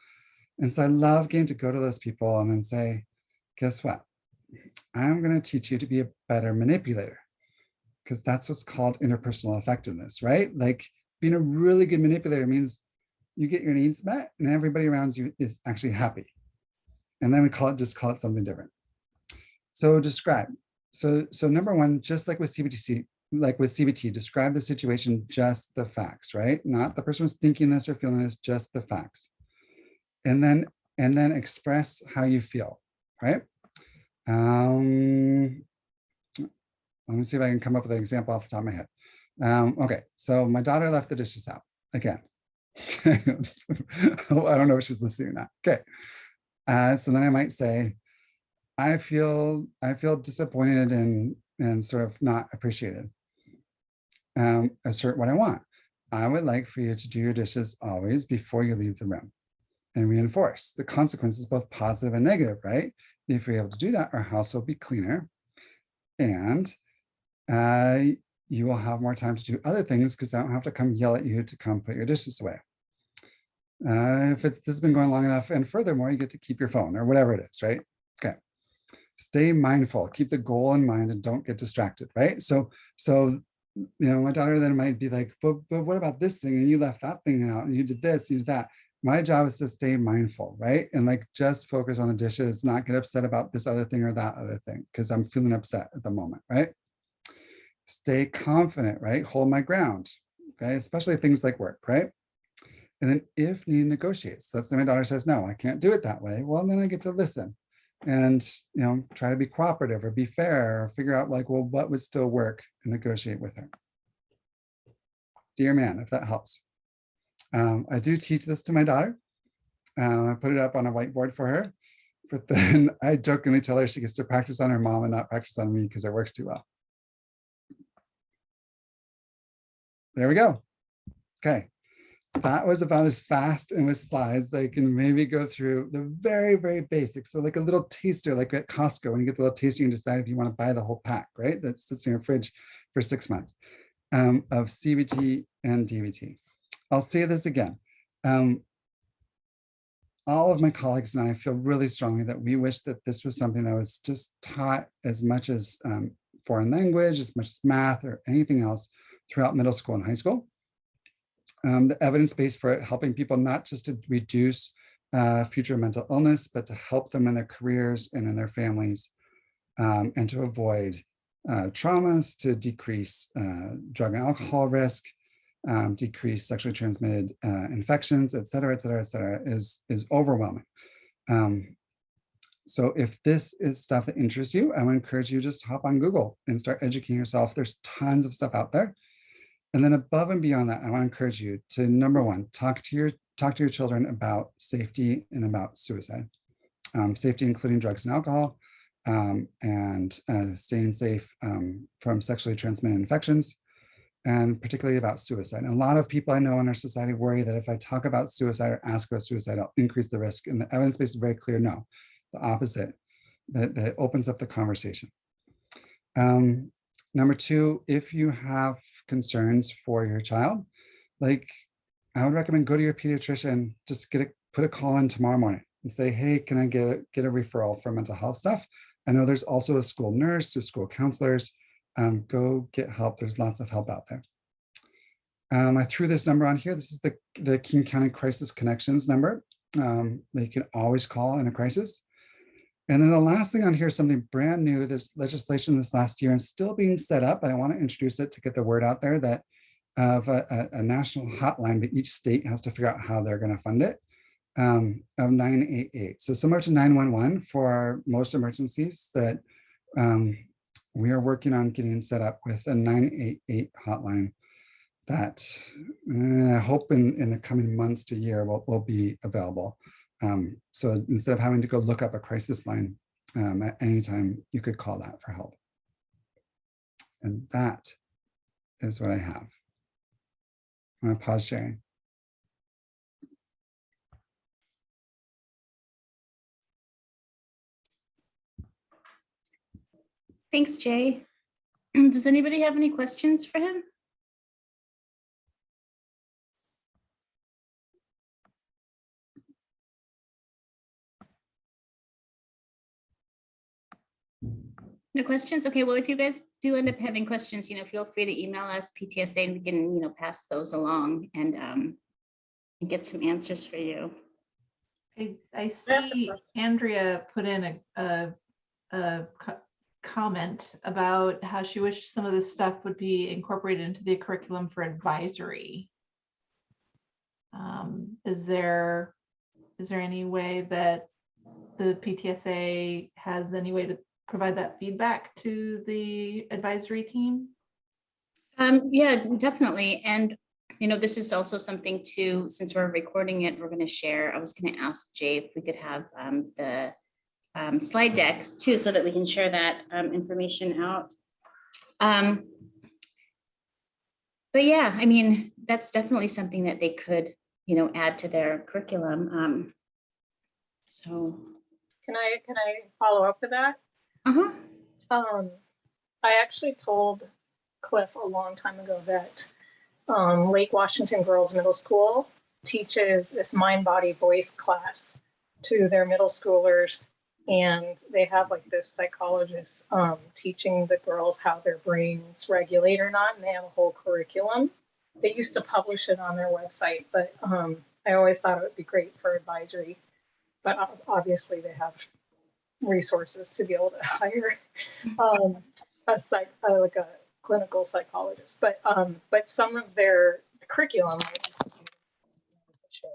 And so I love getting to go to those people and then say, guess what? I'm going to teach you to be a better manipulator, because that's what's called interpersonal effectiveness, right? Like being a really good manipulator means you get your needs met and everybody around you is actually happy. And then we just call it something different. So describe. So number one, just like with CBT, describe the situation, just the facts, right? Not the person was thinking this or feeling this, just the facts. And then express how you feel, right? Let me see if I can come up with an example off the top of my head. Okay, so my daughter left the dishes out again. I don't know if she's listening or not. Okay, so then I might say, I feel disappointed and sort of not appreciated. Assert what I want. I would like for you to do your dishes always before you leave the room, and reinforce the consequences, both positive and negative, right? If you're able to do that, our house will be cleaner, and you will have more time to do other things because I don't have to come yell at you to come put your dishes away. If this has been going long enough, and furthermore, you get to keep your phone or whatever it is, right? Okay. Stay mindful, keep the goal in mind and don't get distracted, right? So my daughter then might be like, but what about this thing? And you left that thing out and you did this, you did that. My job is to stay mindful, right? And like just focus on the dishes, not get upset about this other thing or that other thing, because I'm feeling upset at the moment, right? Stay confident, right? Hold my ground, okay? Especially things like work, right? And then if need, negotiate. So let's say my daughter says, no, I can't do it that way. Well, then I get to listen and, try to be cooperative or be fair or figure out like, well, what would still work and negotiate with her. Dear man, if that helps. I do teach this to my daughter. I put it up on a whiteboard for her, but then I jokingly tell her she gets to practice on her mom and not practice on me because it works too well. There we go. Okay. That was about as fast and with slides that I can maybe go through the very, very basics. So like a little taster, like at Costco, when you get the little taster, you can decide if you want to buy the whole pack, right? That sits in your fridge for 6 months of CBT and DBT. I'll say this again. All of my colleagues and I feel really strongly that we wish that this was something that was just taught as much as foreign language, as much as math or anything else throughout middle school and high school. The evidence base for it helping people not just to reduce future mental illness, but to help them in their careers and in their families, and to avoid traumas, to decrease drug and alcohol risk, decrease sexually transmitted infections, et cetera, et cetera, et cetera, is overwhelming. So if this is stuff that interests you, I would encourage you to just hop on Google and start educating yourself. There's tons of stuff out there. And then above and beyond that, I want to encourage you to, number one, talk to your children about safety and about suicide. Safety including drugs and alcohol, and staying safe from sexually transmitted infections, and particularly about suicide. And a lot of people I know in our society worry that if I talk about suicide or ask about suicide, I'll increase the risk. And the evidence base is very clear, no, the opposite, that opens up the conversation. Number two, if you have concerns for your child, like I would recommend go to your pediatrician, just put a call in tomorrow morning and say, hey, can I get a referral for mental health stuff? I know there's also a school nurse, there's school counselors. Go get help. There's lots of help out there. I threw this number on here. This is the King County Crisis Connections number that you can always call in a crisis. And then the last thing on here is something brand new. This legislation this last year and still being set up, but I want to introduce it to get the word out there that of a national hotline, but each state has to figure out how they're going to fund it, of 988. So similar to 911 for most emergencies, that we are working on getting set up with a 988 hotline that I hope in the coming months to year will be available. So instead of having to go look up a crisis line at any time, you could call that for help. And that is what I have. I'm going to pause sharing. Thanks, Jay. Does anybody have any questions for him? No questions? Okay, well, if you guys do end up having questions, feel free to email us PTSA and we can, pass those along and get some answers for you. I see Andrea put in a comment about how she wished some of this stuff would be incorporated into the curriculum for advisory. Is there any way that the PTSA has any way to provide that feedback to the advisory team? Yeah, definitely. And, this is also something too, since we're recording it, we're going to share. I was going to ask Jay if we could have the slide deck too, so that we can share that information out. But yeah, I mean, that's definitely something that they could, add to their curriculum. So. Can I follow up with that? Uh-huh. I actually told Cliff a long time ago that Lake Washington Girls Middle School teaches this mind, body, voice class to their middle schoolers. And they have like this psychologist teaching the girls how their brains regulate or not. And they have a whole curriculum. They used to publish it on their website, but I always thought it would be great for advisory. But obviously they have resources to be able to hire like a clinical psychologist. But some of their curriculum might be something to share.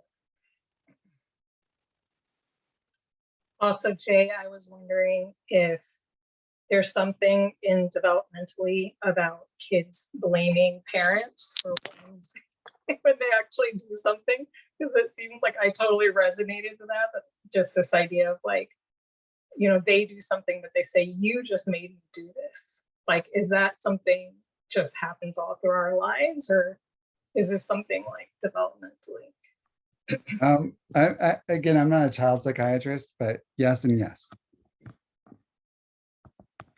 Also, Jay, I was wondering if there's something in developmentally about kids blaming parents for when they actually do something, because it seems like I totally resonated with that. But just this idea of like, you know, they do something that they say, you just made me do this. Like, is that something just happens all through our lives, or is this something like developmentally? Again, I'm not a child psychiatrist, but yes and yes.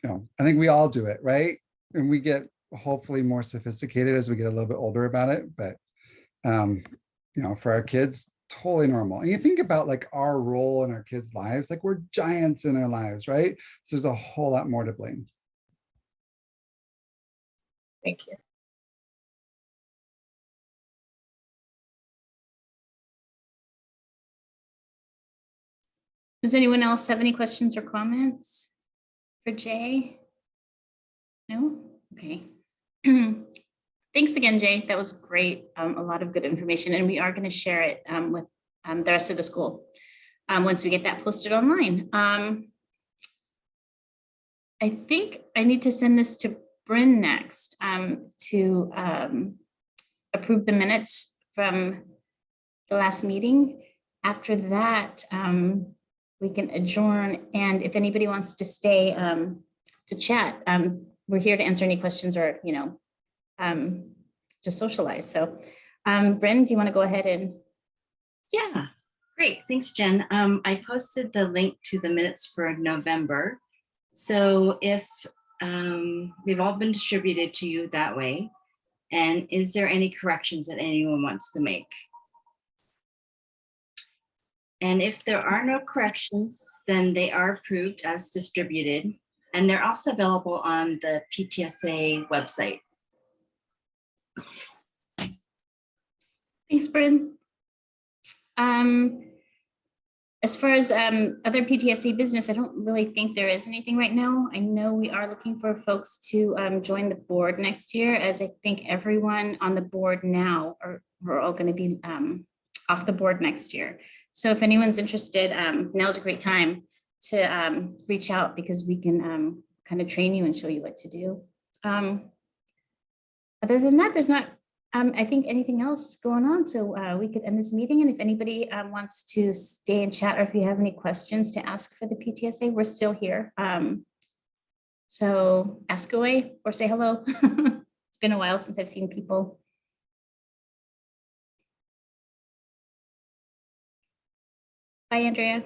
You know, I think we all do it, right? And we get hopefully more sophisticated as we get a little bit older about it. But you know, for our kids, totally normal. And you think about like our role in our kids' lives, like we're giants in their lives, right? So there's a whole lot more to blame. Thank you. Does anyone else have any questions or comments for Jay? No? Okay. Thanks again, Jay. That was great. A lot of good information, and we are going to share it with the rest of the school once we get that posted online. I think I need to send this to Bryn next to approve the minutes from the last meeting. After that, we can adjourn, and if anybody wants to stay to chat, we're here to answer any questions or, you know, just socialize. So Bryn, do you want to go ahead and? Yeah, great. Thanks, Jen. I posted the link to the minutes for November. So if they've all been distributed to you that way, and is there any corrections that anyone wants to make? And if there are no corrections, then they are approved as distributed, and they're also available on the PTSA website. Thanks, Bryn. As far as other PTSA business, I don't really think there is anything right now. I know we are looking for folks to join the board next year, as I think everyone on the board now we're all going to be off the board next year. So if anyone's interested, now's a great time to reach out, because we can kind of train you and show you what to do. Other than that, there's not, I think, anything else going on. So we could end this meeting. And if anybody wants to stay and chat, or if you have any questions to ask for the PTSA, we're still here. So ask away or say hello. It's been a while since I've seen people. Bye, Andrea.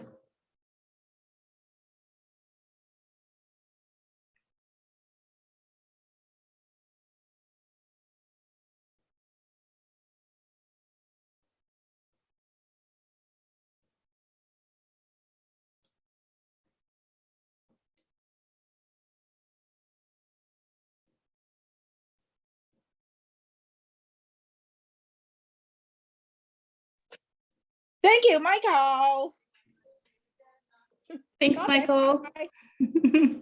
Thank you, Michael. Thanks, Comments? Michael. Bye.